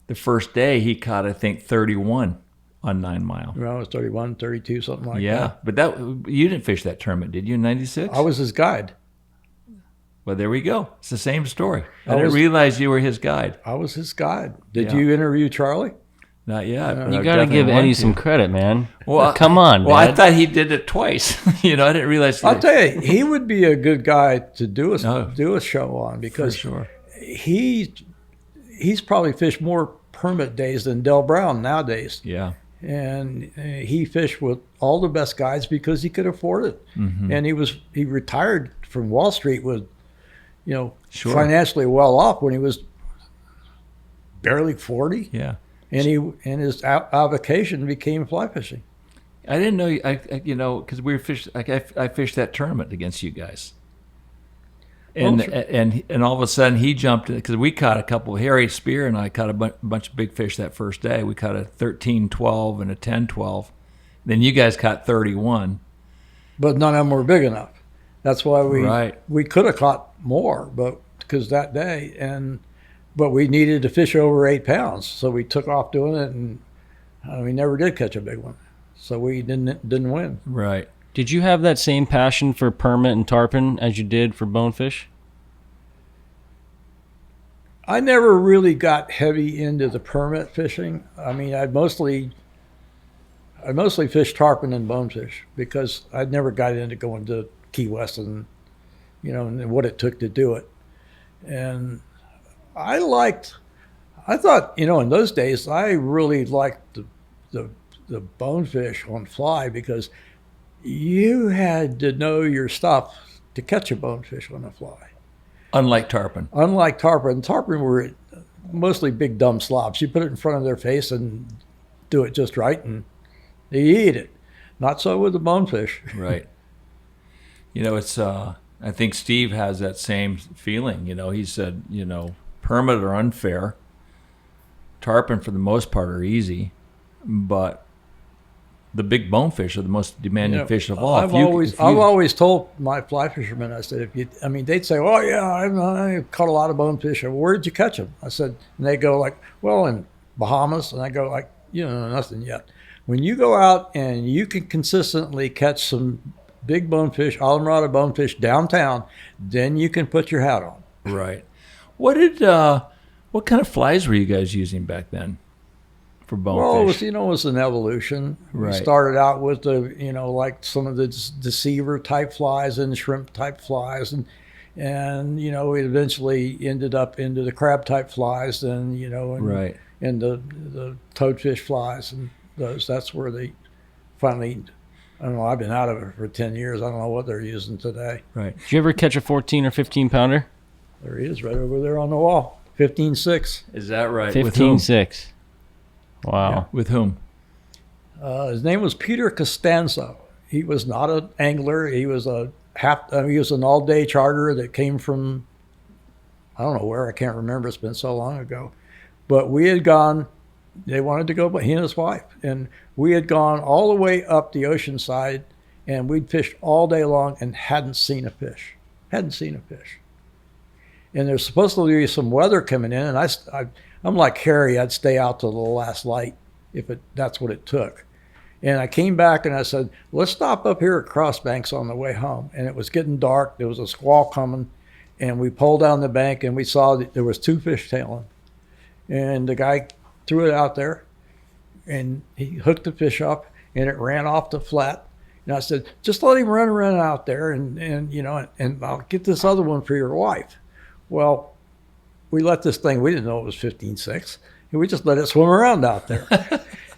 the first day he caught, I think, 31 on 9 Mile. Well, it was 31, 32, something like that. Yeah, but you didn't fish that tournament, did you, in 96? I was his guide. Well, there we go. It's the same story. I didn't realize you were his guide. I was his guide. Did you interview Charlie? Not yet. You got to give Eddie some credit, man. Well, come on, Well, Dad. I thought he did it twice. I didn't realize. I'll tell you, he would be a good guy to do a show on because For sure. he's probably fished more permit days than Del Brown nowadays. Yeah. And he fished with all the best guys because he could afford it. Mm-hmm. And he retired from Wall Street with, Sure. financially well off when he was barely 40. Yeah. And his avocation became fly fishing. I didn't know. Because we were I fished that tournament against you guys. And Sure. and all of a sudden he jumped in because we caught a couple. Harry Spear and I caught a bunch of big fish that first day. We caught a 13-12 and a 10-12. Then you guys caught 31. But none of them were big enough. That's why we could have caught more, but because that day but we needed to fish over 8 pounds, so we took off doing it, and we never did catch a big one, so we didn't win. Right. Did you have that same passion for permit and tarpon as you did for bonefish? I never really got heavy into the permit fishing. I mostly fished tarpon and bonefish because I'd never got into going to Key West and what it took to do it. And I thought in those days I really liked the bonefish on fly because you had to know your stuff to catch a bonefish on a fly. Unlike tarpon. Tarpon were mostly big dumb slobs. You put it in front of their face and do it just right, and they eat it. Not so with the bonefish. Right. It's. I think Steve has that same feeling. He said, permit are unfair. Tarpon, for the most part, are easy, but the big bonefish are the most demanding fish of all. I've always told my fly fishermen, I said, they'd say, oh yeah, I caught a lot of bonefish. Where did you catch them? I said, and they go like, well, in Bahamas. And I go like, nothing yet. When you go out and you can consistently catch some big bonefish, Islamorada bonefish downtown, then you can put your hat on. Right. What kind of flies were you guys using back then for bonefish? Well, it was an evolution. Right. We started out with like some of the deceiver type flies and shrimp type flies, and we eventually ended up into the crab type flies, and Right. and the toadfish flies, and that's where they finally. I don't know. I've been out of it for 10 years. I don't know what they're using today. Right. Did you ever catch a 14 or 15 pounder? There he is, right over there on the wall. 15.6. Is that right? 15.6. Wow. Yeah. With whom? His name was Peter Costanzo. He was not an angler. He was he was an all-day charter that came from, I don't know where. I can't remember. It's been so long ago. But we had gone. They wanted to go, but he and his wife, and we had gone all the way up the ocean side, and we'd fished all day long and hadn't seen a fish. And there's supposed to be some weather coming in, and I'm like Harry. I'd stay out till the last light if that's what it took. And I came back and I said, let's stop up here at Crossbanks on the way home. And it was getting dark. There was a squall coming, and we pulled down the bank, and we saw that there was 2 fish tailing, and the guy threw it out there, and he hooked the fish up, and it ran off the flat. And I said, just let him run out there, and I'll get this other one for your wife. Well, we let this thing, we didn't know it was 15.6, and we just let it swim around out there.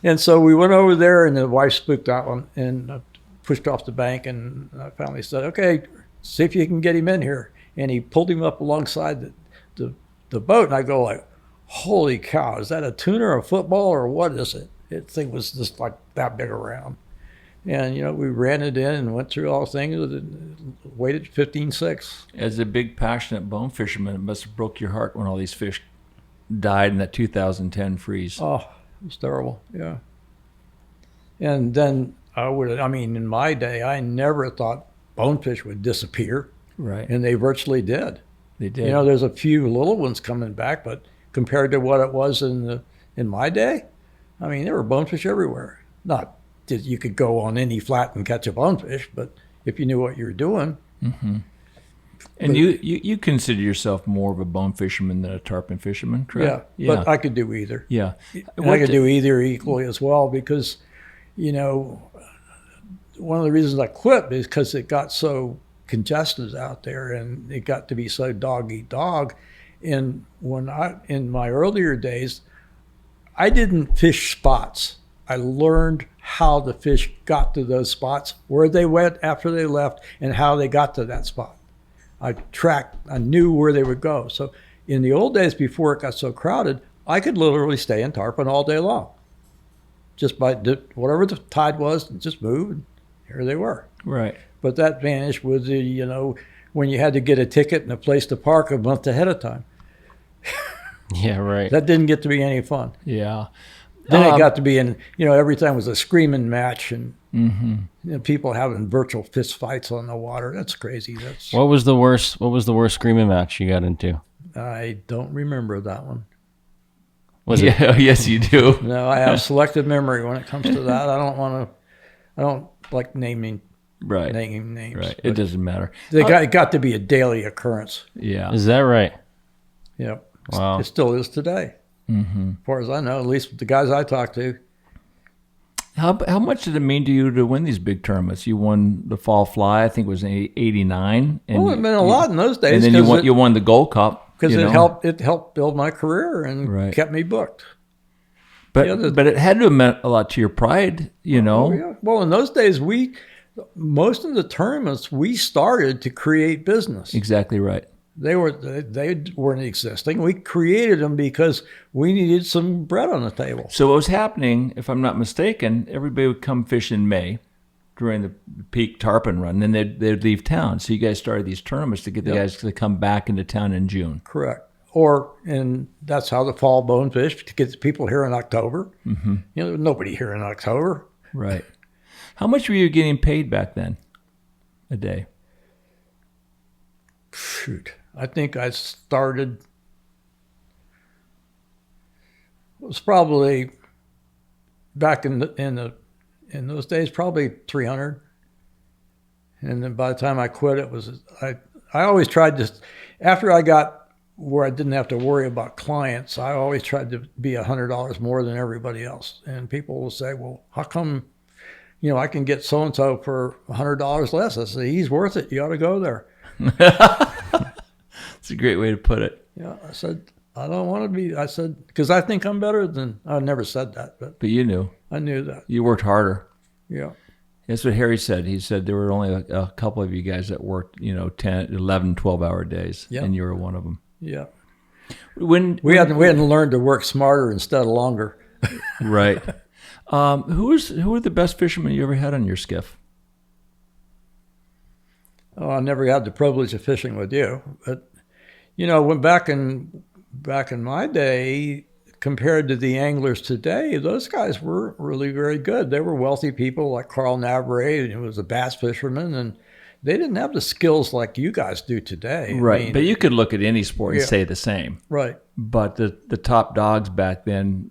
And so we went over there, and the wife spooked that one and pushed off the bank, and I finally said, okay, see if you can get him in here. And he pulled him up alongside the boat, and I go like, holy cow, is that a tuna or a football or what is it? That thing was just like that big around. And, we ran it in and went through all the things and waited 15.6. As a big, passionate bone fisherman, it must have broke your heart when all these fish died in that 2010 freeze. Oh, it was terrible, yeah. And then in my day, I never thought bonefish would disappear. Right. And they virtually did. They did. There's a few little ones coming back, but compared to what it was in my day, there were bonefish everywhere. Not that you could go on any flat and catch a bonefish, but if you knew what you were doing. Mm-hmm. And you consider yourself more of a bone fisherman than a tarpon fisherman, correct? Yeah, but I could do either. Yeah. I could do either equally as well because, one of the reasons I quit is because it got so congested out there and it got to be so dog eat dog. And in my earlier days, I didn't fish spots. I learned how the fish got to those spots, where they went after they left, and how they got to that spot. I knew where they would go. So in the old days, before it got so crowded, I could literally stay in Tarpon all day long. Just by whatever the tide was, just move, and here they were. Right. But that vanished with when you had to get a ticket and a place to park a month ahead of time. Yeah, right. That didn't get to be any fun. Yeah. Then it got to be every time was a screaming match and people having virtual fist fights on the water. That's crazy. What was the worst screaming match you got into? I don't remember that one. Was it? Yes, you do. No, I have selective memory when it comes to that. I don't like naming names. Right. It doesn't matter. It got to be a daily occurrence. Yeah. Is that right? Yep. Wow. It still is today. Mm-hmm. As far as I know, at least the guys I talk to. How much did it mean to you to win these big tournaments? You won the Fall Fly, I think it was in '89. Well, it meant a lot in those days. And then you won the Gold Cup. Because it helped build my career and kept me booked. But it had to have meant a lot to your pride, Oh, yeah. Well, in those days, most of the tournaments, we started to create business. Exactly right. They weren't existing. We created them because we needed some bread on the table. So what was happening, if I'm not mistaken, everybody would come fish in May during the peak tarpon run, and then they'd leave town. So you guys started these tournaments to get the guys to come back into town in June. Correct. And that's how the fall bonefish, to get the people here in October. Mm-hmm. Nobody here in October. Right. How much were you getting paid back then a day? Shoot. I think I started, it was probably back in those days, probably 300. And then by the time I quit, I always tried to, after I got where I didn't have to worry about clients, I always tried to be $100 more than everybody else. And people will say, well, how come, I can get so-and-so for $100 less? I say, he's worth it. You ought to go there. It's a great way to put it. Yeah, I said, I don't want to be, I said, because I think I'm better than, I never said that, but you knew. I knew that. You worked harder. Yeah. That's what Harry said. He said there were only a couple of you guys that worked, 10, 11, 12-hour days, and you were one of them. Yeah. We hadn't learned to work smarter instead of longer. Right. Who were the best fishermen you ever had on your skiff? Oh, I never had the privilege of fishing with you, but when back in my day, compared to the anglers today, those guys were really very good. They were wealthy people like Carl Navarre, who was a bass fisherman, and they didn't have the skills like you guys do today. Right, I mean, but you could look at any sport and say the same. Right. But the top dogs back then,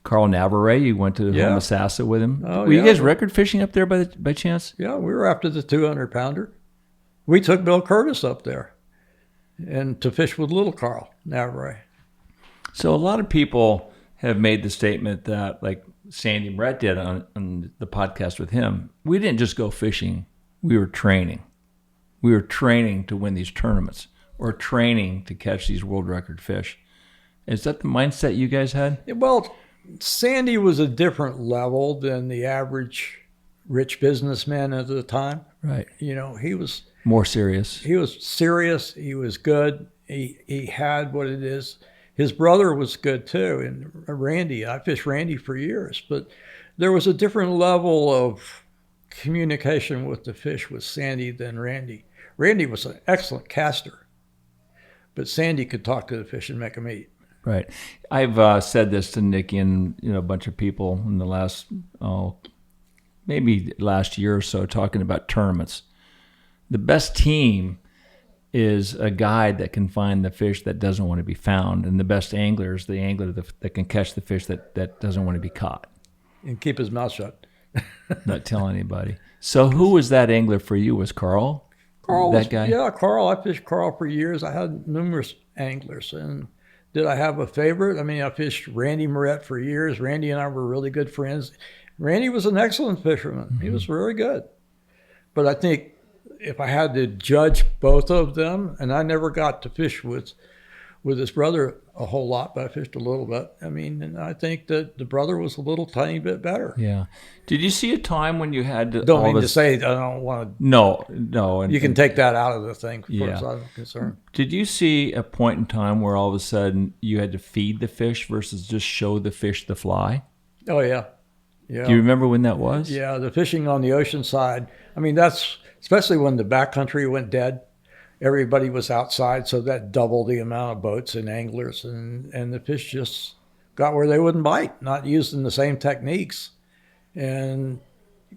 Carl Navarre, you went to Homosassa with him. Oh, were you guys record fishing up there by chance? Yeah, we were after the 200-pounder. We took Bill Curtis up there and to fish with little Carl Navarre. So a lot of people have made the statement that, like Sandy Brett did on the podcast with him, we didn't just go fishing. We were training. We were training to win these tournaments or training to catch these world record fish. Is that the mindset you guys had? Well, Sandy was a different level than the average rich businessman at the time. Right. He was more serious. He was serious. He was good. He had what it is. His brother was good too, and Randy. I fished Randy for years, but there was a different level of communication with the fish with Sandy than Randy. Randy was an excellent caster, but Sandy could talk to the fish and make them eat. Right. I've said this to Nicky and a bunch of people in the last maybe last year or so, talking about tournaments. The best team is a guide that can find the fish that doesn't want to be found, and the best angler is the angler that can catch the fish that doesn't want to be caught. And keep his mouth shut. Not tell anybody. So who was that angler for you? Was Carl? That guy? Yeah, Carl. I fished Carl for years. I had numerous anglers. And did I have a favorite? I mean, I fished Randy Moret for years. Randy and I were really good friends. Randy was an excellent fisherman. Mm-hmm. He was very good. But I think if I had to judge both of them, and I never got to fish with his brother a whole lot, but I fished a little bit. I mean, and I think that the brother was a little tiny bit better. Yeah. Did you see a time when you had to... Don't mean to say I don't want to... No. You can take that out of the thing as far as I'm concerned. Did you see a point in time where all of a sudden you had to feed the fish versus just show the fish the fly? Oh, yeah. Yeah. Do you remember when that was? Yeah, the fishing on the ocean side. I mean, that's... Especially when the backcountry went dead, everybody was outside, so that doubled the amount of boats and anglers, and the fish just got where they wouldn't bite, not using the same techniques. And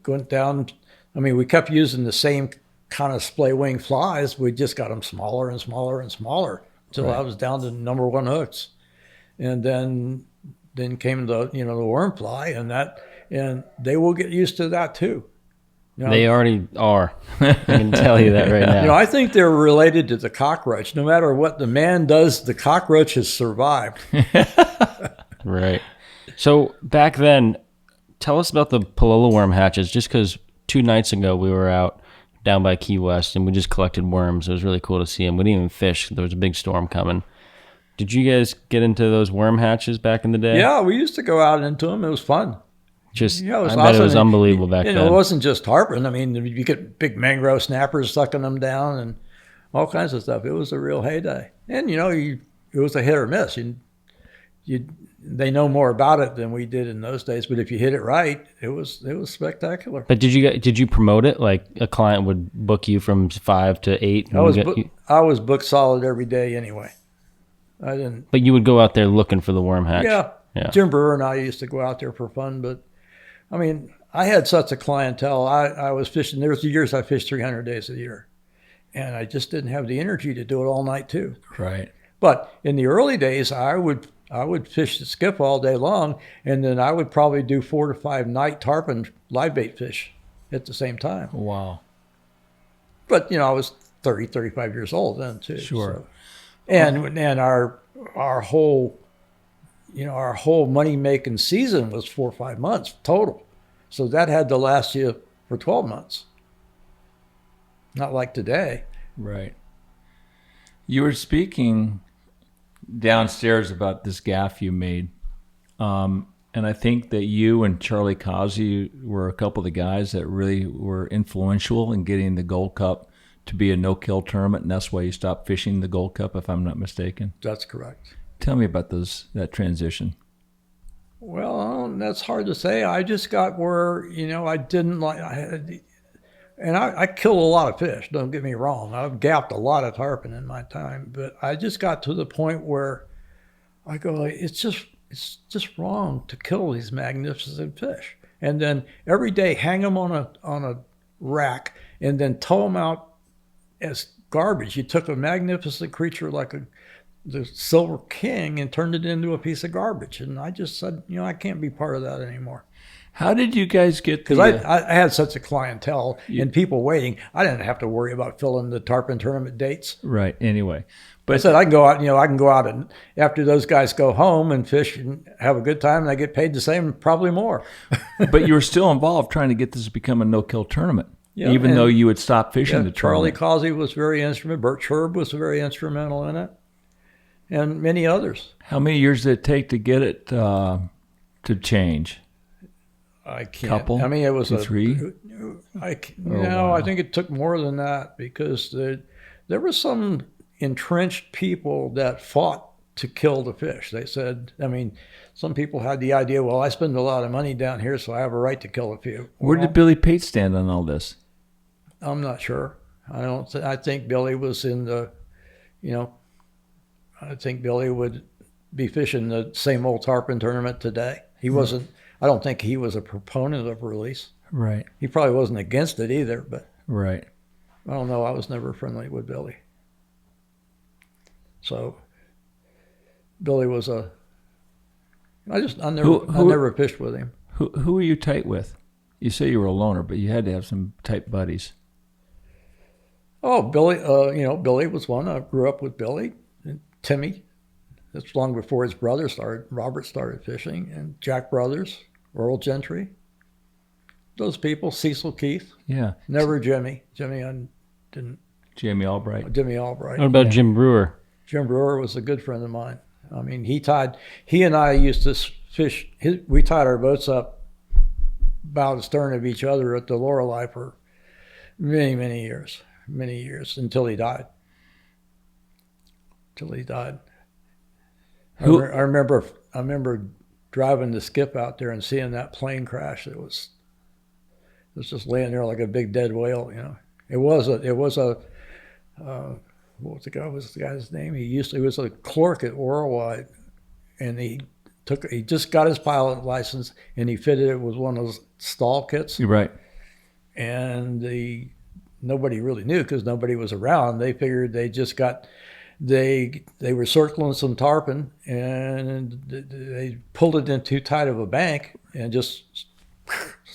went down, I mean, we kept using the same kind of splay wing flies. We just got them smaller and smaller and smaller until I was down to number one hooks. And then came the worm fly, and they will get used to that too. They already are. I can tell you that right now. I think they're related to the cockroach. No matter what the man does, the cockroach has survived. Right. So back then, tell us about the Palolo worm hatches, just because 2 nights ago we were out down by Key West and we just collected worms. It was really cool to see them. We didn't even fish. There was a big storm coming. Did you guys get into those worm hatches back in the day? Yeah, we used to go out into them. It was fun. I bet it was unbelievable back then. It wasn't just tarpon. I mean, you get big mangrove snappers sucking them down and all kinds of stuff. It was a real heyday. And, it was a hit or miss. They know more about it than we did in those days. But if you hit it right, it was spectacular. But did you promote it? Like a client would book you from 5 to 8? I was booked solid every day anyway. I didn't. But you would go out there looking for the worm hatch. Yeah. Jim Brewer and I used to go out there for fun, but I mean, I had such a clientele. I was fishing. There was years I fished 300 days a year, and I just didn't have the energy to do it all night too. Right. But in the early days, I would fish the Skiff all day long, and then I would probably do 4 to 5 night tarpon live bait fish at the same time. Wow. But, I was 30, 35 years old then too. Sure. So. And our whole, our whole money-making season was 4 or 5 months total. So that had to last you for 12 months. Not like today. Right. You were speaking downstairs about this gaff you made. And I think that you and Charlie Causey were a couple of the guys that really were influential in getting the Gold Cup to be a no-kill tournament, and that's why you stopped fishing the Gold Cup, if I'm not mistaken. That's correct. Tell me about that transition. Well, that's hard to say. I just got where, I didn't like... I killed a lot of fish, don't get me wrong. I've gapped a lot of tarpon in my time, but I just got to the point where I go, it's just wrong to kill these magnificent fish. And then every day hang them on a rack and then tow them out as garbage. You took a magnificent creature like the Silver King and turned it into a piece of garbage. And I just said, I can't be part of that anymore. How did you guys get the... Because I had such a clientele and people waiting. I didn't have to worry about filling the tarpon tournament dates. Right. Anyway. But I said I can go out, I can go out and after those guys go home and fish and have a good time and I get paid the same, probably more. But you were still involved trying to get this to become a no-kill tournament. Yeah, even though you had stopped fishing the Charlie tournament. Causey was very instrumental. Bert Sherb was very instrumental in it. And many others. How many years did it take to get it to change? I can't. Couple? I mean, it was 3? I think it took more than that because there were some entrenched people that fought to kill the fish. They said, some people had the idea, well, I spend a lot of money down here, so I have a right to kill a few. Where did Billy Pate stand on all this? I'm not sure. I think Billy was in the, I think Billy would be fishing the same old tarpon tournament today. He wasn't. I don't think he was a proponent of release. Right. He probably wasn't against it either, but right. I don't know. I was never friendly with Billy. So Billy was I never fished with him. Who were you tight with? You say you were a loner, but you had to have some tight buddies. Oh, Billy, Billy was one. I grew up with Billy and Timmy. That's long before his brother started. Robert started fishing, and Jack Brothers, Earl Gentry. Those people, Cecil Keith. Yeah. Never Jimmy. Jimmy, I didn't. Jimmy Albright. Jimmy Albright. What about Jim Brewer? Jim Brewer was a good friend of mine. He and I used to fish. We tied our boats up about astern of each other at the Lorelei for many, many years. Many years until he died. I remember driving the Skiff out there and seeing that plane crash. It was just laying there like a big dead whale. It was a what was the guy's name? He was a clerk at Worldwide, and he just got his pilot license and he fitted it with one of those stall kits. You're right. And nobody really knew because nobody was around. They figured they were circling some tarpon and they pulled it in too tight of a bank and just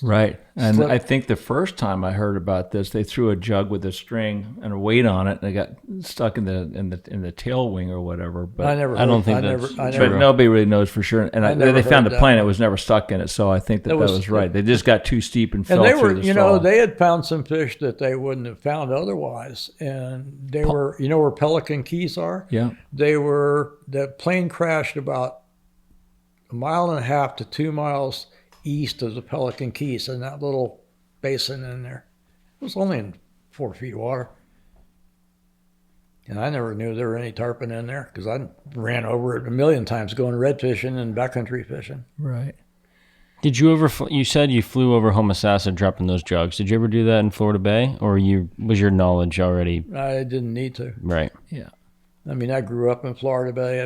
right. And slipped. I think the first time I heard about this, they threw a jug with a string and a weight on it, and it got stuck in the tail wing or whatever. But I don't think that's but nobody really knows for sure. And they found a plane that was never stuck in it, so I think that was right. They just got too steep and fell through the stall. They had found some fish that they wouldn't have found otherwise, and they were, where Pelican Keys are? Yeah. The plane crashed about 1.5 miles to 2 miles east of the Pelican Keys in that little basin in there. It was only in 4 feet of water. And I never knew there were any tarpon in there because I ran over it a million times going red fishing and backcountry fishing. Right. Did you ever, you said you flew over Homosassa dropping those jugs. Did you ever do that in Florida Bay, or was your knowledge already? I didn't need to. Right. Yeah. I grew up in Florida Bay.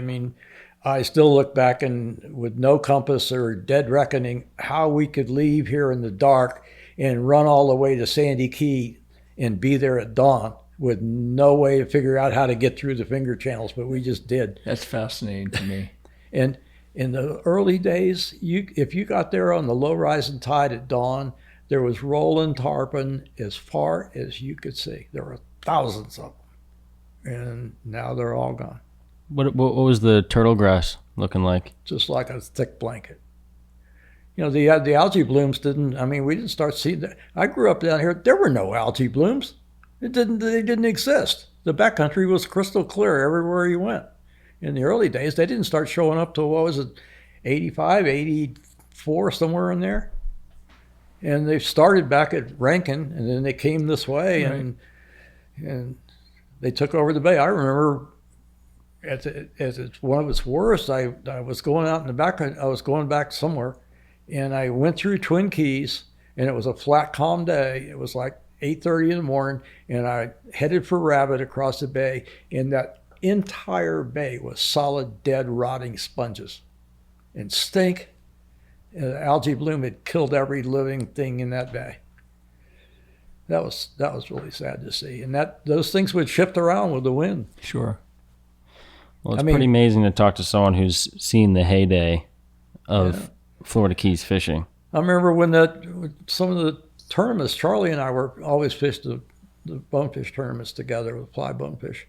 I still look back and with no compass or dead reckoning how we could leave here in the dark and run all the way to Sandy Key and be there at dawn with no way to figure out how to get through the finger channels, but we just did. That's fascinating to me. And in the early days, if you got there on the low rising tide at dawn, there was rolling tarpon as far as you could see. There were thousands of them, and now they're all gone. What was the turtle grass looking like? Just like a thick blanket. You know, the algae blooms didn't. I mean, we didn't start seeing that. I grew up down here. There were no algae blooms. They didn't exist. The backcountry was crystal clear everywhere you went. In the early days, they didn't start showing up till, what was it, 85, 84, somewhere in there. And they started back at Rankin, and then they came this way, Right. and they took over the bay. I remember as it's one of its worst, I was going out in the back. I was going back somewhere, and I went through Twin Keys, and it was a flat, calm day. It was like 8:30 in the morning, and I headed for Rabbit across the bay, and that entire bay was solid, dead, rotting sponges and stink. And algae bloom had killed every living thing in that bay. That was really sad to see, and those things would shift around with the wind. Sure. Well, it's pretty amazing to talk to someone who's seen the heyday of Florida Keys fishing. I remember when some of the tournaments, Charlie and I were always fished the bonefish tournaments together with fly bonefish.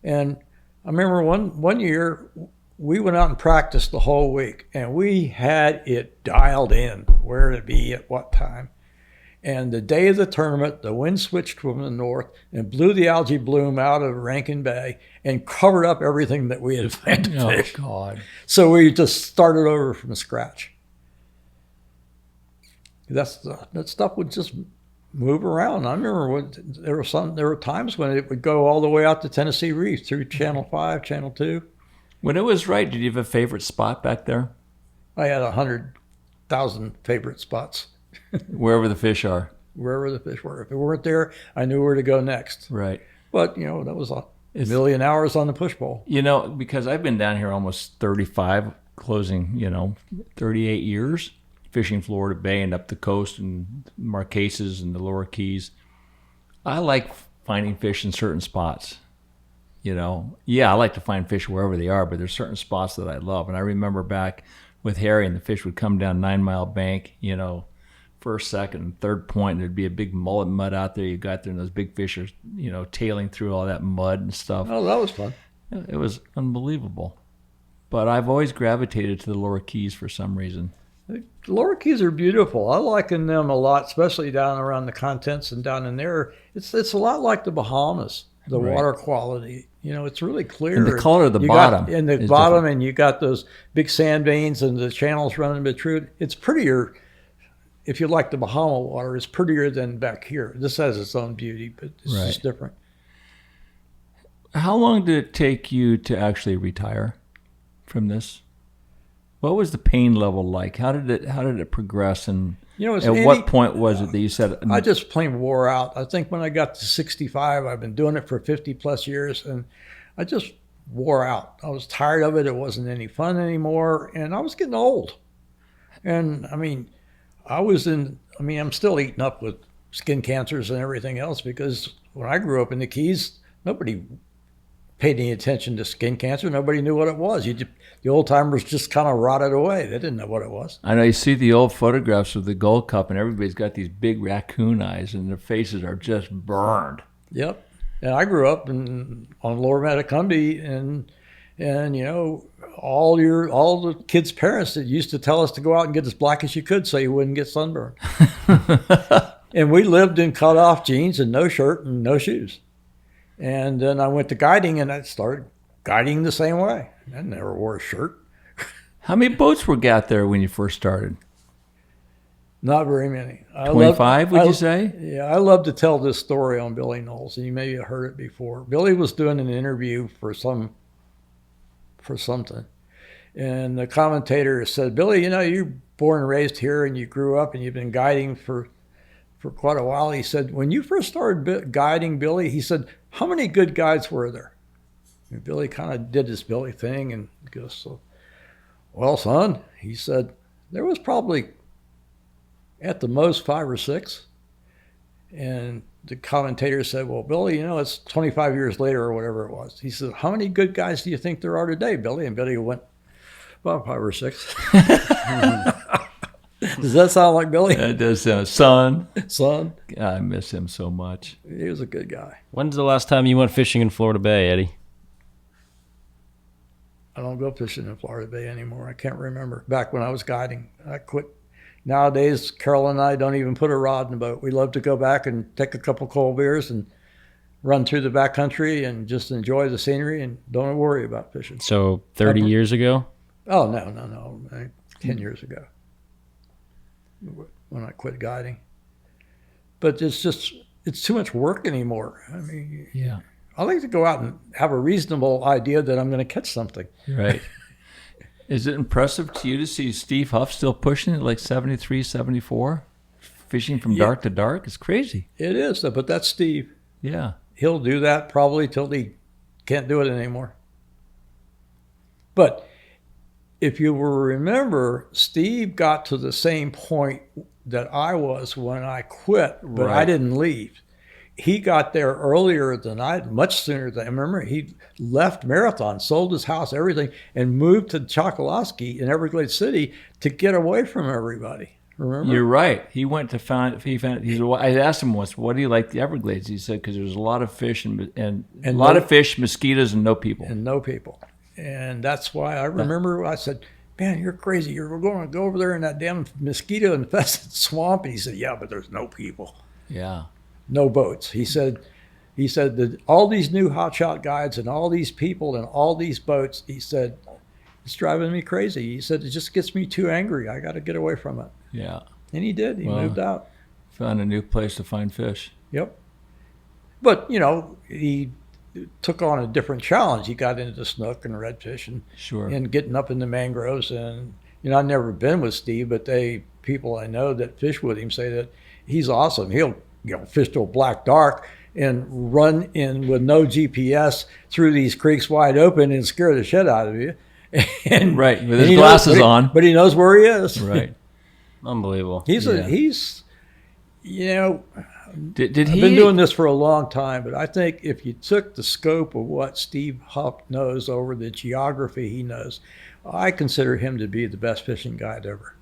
And I remember one year we went out and practiced the whole week, and we had it dialed in where to be at what time. And the day of the tournament, the wind switched from the north and blew the algae bloom out of Rankin Bay and covered up everything that we had planned to fish. Oh, God. So we just started over from scratch. That stuff would just move around. I remember there were times when it would go all the way out to Tennessee Reef through Channel 5, Channel 2. When it was right, did you have a favorite spot back there? I had 100,000 favorite spots. Wherever the fish are. Wherever the fish were. If they weren't there, I knew where to go next. Right. But, that was a million hours on the push pole. Because I've been down here almost 35, closing, 38 years, fishing Florida Bay and up the coast and Marquesas and the lower Keys. I like finding fish in certain spots. I like to find fish wherever they are, but there's certain spots that I love. And I remember back with Harry, and the fish would come down 9 Mile Bank, first, second, and third point, and there'd be a big mullet mud out there. You got there, and those big fish are, tailing through all that mud and stuff. Oh, that was fun. It was unbelievable. But I've always gravitated to the lower Keys for some reason. The lower Keys are beautiful. I liken them a lot, especially down around the Contents and down in there. It's a lot like the Bahamas, the Right. water quality. It's really clear. And the color of the bottom is different. And you got those big sand veins and the channels running between. It's prettier. If you like the Bahama water, it's prettier than back here. This has its own beauty, but it's Right. just different. How long did it take you to actually retire from this? What was the pain level like? How did it progress? And at what point was it that you said? I just plain wore out. I think when I got to 65, I've been doing it for 50 plus years, and I just wore out. I was tired of it. It wasn't any fun anymore, and I was getting old. And I'm still eating up with skin cancers and everything else, because when I grew up in the Keys, nobody paid any attention to skin cancer. Nobody knew what it was. The old timers just kind of rotted away. They didn't know what it was. I know you see the old photographs of the Gold Cup, and everybody's got these big raccoon eyes, and their faces are just burned. Yep. And I grew up on Lower Matacumbe, and all the kids' parents that used to tell us to go out and get as black as you could so you wouldn't get sunburned. And we lived in cut-off jeans and no shirt and no shoes. And then I went to guiding, and I started guiding the same way. I never wore a shirt. How many boats were got there when you first started? Not very many. 25, would you say? Yeah, I love to tell this story on Billy Knowles, and you maybe have heard it before. Billy was doing an interview for something, and the commentator said, "Billy, you're born and raised here, and you grew up, and you've been guiding for quite a while." He said, "When you first started guiding, Billy," he said, "how many good guides were there?" And Billy kind of did his Billy thing and goes, "Well, son," he said, "there was probably at the most 5 or 6. And the commentator said, "Well, Billy, it's 25 years later," or whatever it was. He said, "How many good guys do you think there are today, Billy?" And Billy went, "About 5 or 6. Does that sound like Billy? That does sound. Son. Son? I miss him so much. He was a good guy. When's the last time you went fishing in Florida Bay, Eddie? I don't go fishing in Florida Bay anymore. I can't remember. Back when I was guiding, I quit. Nowadays, Carol and I don't even put a rod in the boat. We love to go back and take a couple cold beers and run through the backcountry and just enjoy the scenery and don't worry about fishing. So 30 years ago? Oh, no. 10 years ago when I quit guiding. But it's too much work anymore. I mean, Yeah. I like to go out and have a reasonable idea that I'm going to catch something. Right. Is it impressive to you to see Steve Huff still pushing it like 73, 74? Fishing from dark to dark? It's crazy. It is, but that's Steve. Yeah. He'll do that probably till he can't do it anymore. But if you will remember, Steve got to the same point that I was when I quit, but I Right. didn't leave. He got there earlier than I, much sooner than I remember. He left Marathon, sold his house, everything, and moved to Chokoloskee in Everglades City to get away from everybody. Remember? You're right. He went to find. I asked him once, "What do you like the Everglades?" He said, "Because there's a lot of fish and a lot of fish, mosquitoes, and no people." And no people. And that's why I remember I said, "Man, you're crazy. You're going to go over there in that damn mosquito-infested swamp." And he said, "Yeah, but there's no people, Yeah. no boats." He said that all these new hotshot guides and all these people and all these boats, he said, it's driving me crazy. He said, it just gets me too angry. I got to get away from it. Yeah. And he did. He Well, moved out. Found a new place to find fish. Yep. But, he took on a different challenge. He got into snook and redfish and getting up in the mangroves. And, I've never been with Steve, but people I know that fish with him say that he's awesome. He'll, fish till black dark and run in with no GPS through these creeks wide open and scare the shit out of you. And, Right, with his glasses on. But he knows where he is. Right. Unbelievable. Did he? I've been doing this for a long time, but I think if you took the scope of what Steve Huff knows over the geography he knows, I consider him to be the best fishing guide ever.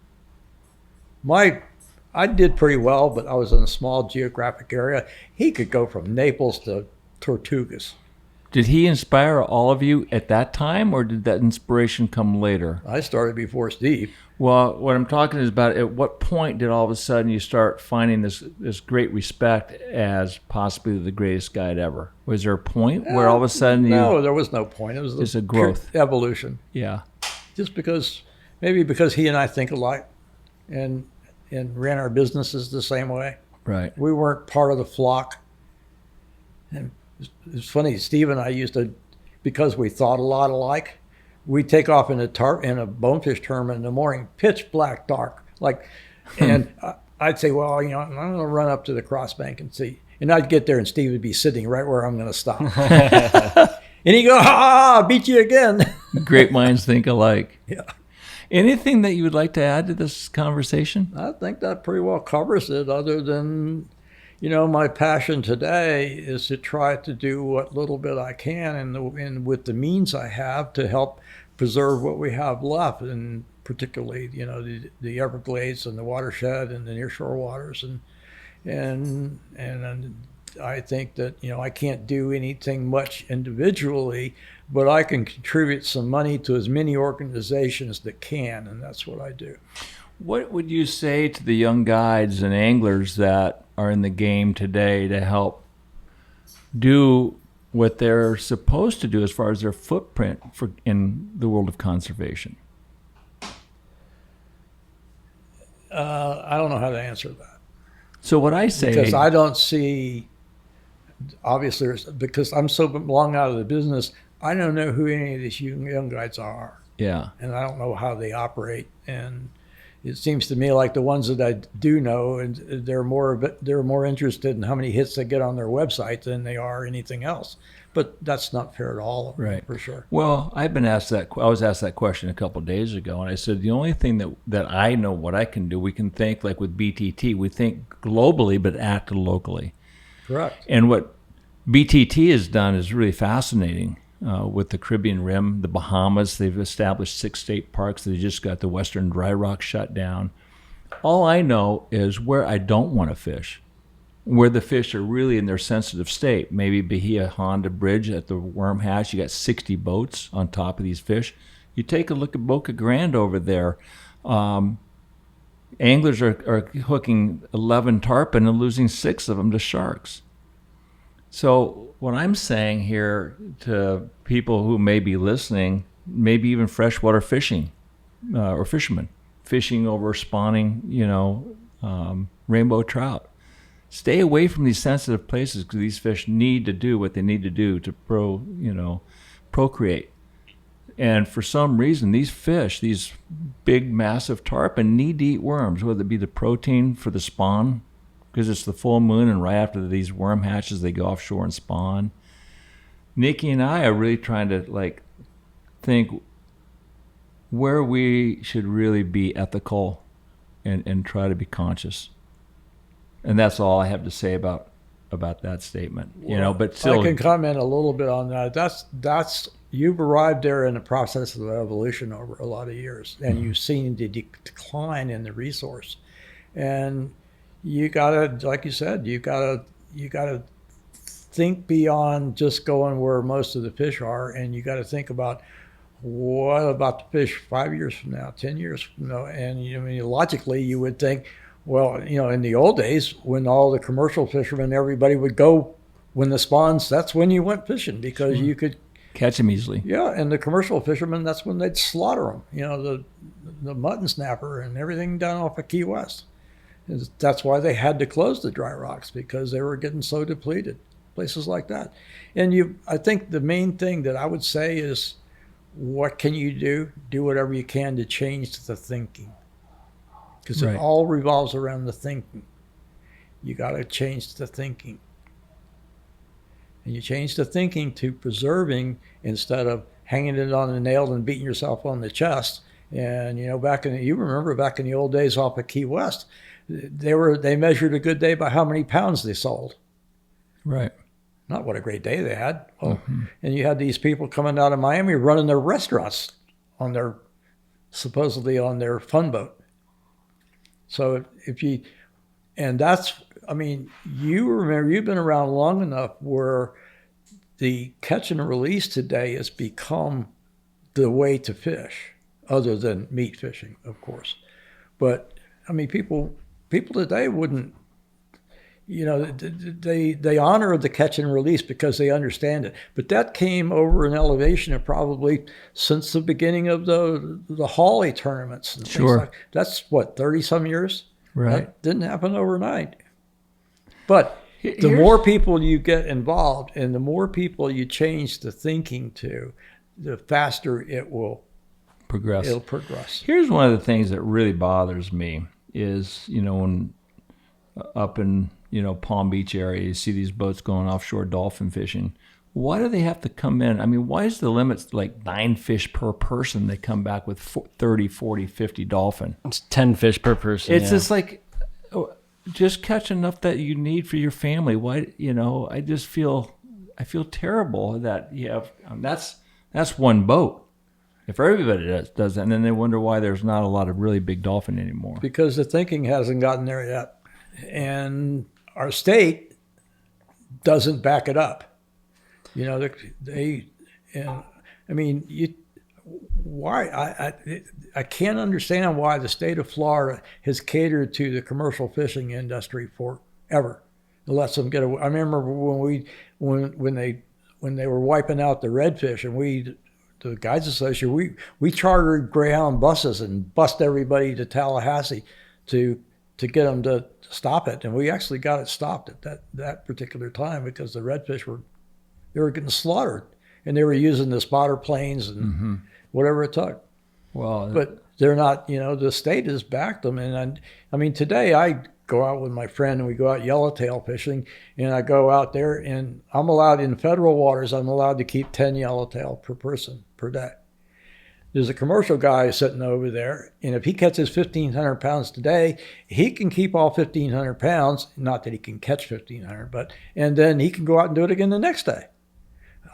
I did pretty well, but I was in a small geographic area. He could go from Naples to Tortugas. Did he inspire all of you at that time, or did that inspiration come later? I started before Steve. Well, what I'm talking is about at what point did all of a sudden you start finding this great respect as possibly the greatest guide ever? Was there a point where all of a sudden you... No, there was no point. It was It's a growth. Evolution. Yeah. Just because he and I think alike and ran our businesses the same way. Right. We weren't part of the flock. And it's funny, Steve and I used to, because we thought a lot alike, we'd take off in a bonefish tournament in the morning, pitch black dark, and I'd say, well, I'm going to run up to the crossbank and see. And I'd get there and Steve would be sitting right where I'm going to stop. And he'd go, I beat you again. Great minds think alike. Yeah. Anything that you would like to add to this conversation? I think that pretty well covers it, other than, my passion today is to try to do what little bit I can and with the means I have to help preserve what we have left, and particularly, the Everglades and the watershed and the nearshore waters. And I think that, I can't do anything much individually, but I can contribute some money to as many organizations that can, and that's what I do. What would you say to the young guides and anglers that are in the game today to help do what they're supposed to do as far as their footprint in the world of conservation? I don't know how to answer that. So what I say... Because I don't see, obviously, because I'm so long out of the business, I don't know who any of these young guides are. Yeah. And I don't know how they operate. And it seems to me like the ones that I do know, and they're more interested in how many hits they get on their website than they are anything else. But that's not fair at all, right? For sure. Well, I was asked that question a couple of days ago, and I said the only thing that I know what I can do, we can think like with BTT, we think globally but act locally. Correct. And what BTT has done is really fascinating. With the Caribbean Rim, the Bahamas, they've established 6 state parks. They just got the Western Dry Rock shut down. All I know is where I don't want to fish, where the fish are really in their sensitive state. Maybe Bahia Honda Bridge at the Worm Hatch, you got 60 boats on top of these fish. You take a look at Boca Grande over there. Anglers are hooking 11 tarpon and losing 6 of them to sharks. So what I'm saying here to people who may be listening, maybe even freshwater fishing or fishermen, fishing over spawning, rainbow trout. Stay away from these sensitive places because these fish need to do what they need to do to procreate. And for some reason, these fish, these big, massive tarpon, need to eat worms, whether it be the protein for the spawn, because it's the full moon, and right after these worm hatches, they go offshore and spawn. Nikki and I are really trying to think where we should really be ethical and try to be conscious. And that's all I have to say about that statement. But still, I can comment a little bit on that. That's you've arrived there in the process of evolution over a lot of years, and you've seen the decline in the resource. And you gotta, like you said, you gotta think beyond just going where most of the fish are, and you gotta think about what about the fish 5 years from now, 10 years from now. And logically, you would think, well, in the old days, when all the commercial fishermen, everybody would go when the spawns, that's when you went fishing because you could catch them easily. Yeah, and the commercial fishermen, that's when they'd slaughter them. The mutton snapper and everything down off of Key West. That's why they had to close the dry rocks, because they were getting so depleted. Places like that. And I think the main thing that I would say is, what can you do? Do whatever you can to change the thinking. Because it all revolves around the thinking. You got to change the thinking. And you change the thinking to preserving instead of hanging it on a nail and beating yourself on the chest. And you remember back in the old days off of Key West, they measured a good day by how many pounds they sold. Right. Not what a great day they had. Well, and you had these people coming out of Miami running their restaurants supposedly on their fun boat. So you remember, you've been around long enough where the catch and release today has become the way to fish, other than meat fishing, of course. But people today wouldn't, they honor the catch and release because they understand it. But that came over an elevation of probably since the beginning of the Hawley tournaments. And sure. That's 30 some years? Right. That didn't happen overnight. But the more people you get involved and the more people you change the thinking to, the faster it will progress. It'll progress. Here's one of the things that really bothers me is, when up in, Palm Beach area, you see these boats going offshore dolphin fishing. Why do they have to come in? Why is the limit 9 fish per person? They come back with 30, 40, 50 dolphin. It's 10 fish per person. It's just just catch enough that you need for your family. Why, I feel terrible that you have, that's one boat. If everybody does that, and then they wonder why there's not a lot of really big dolphin anymore. Because the thinking hasn't gotten there yet. And our state doesn't back it up. Why? I can't understand why the state of Florida has catered to the commercial fishing industry forever. It lets them get away. I remember when they were wiping out the redfish, and the Guides Association, we chartered Greyhound buses and bussed everybody to Tallahassee to get them to stop it. And we actually got it stopped at that particular time because the redfish were getting slaughtered, and they were using the spotter planes and whatever it took. Well, but they're not, the state has backed them. And today I go out with my friend and we go out yellowtail fishing, and I go out there and I'm allowed in federal waters, I'm allowed to keep 10 yellowtail per person per day. There's a commercial guy sitting over there, and if he catches 1,500 pounds today, he can keep all 1,500 pounds. Not that he can catch 1,500, and then he can go out and do it again the next day.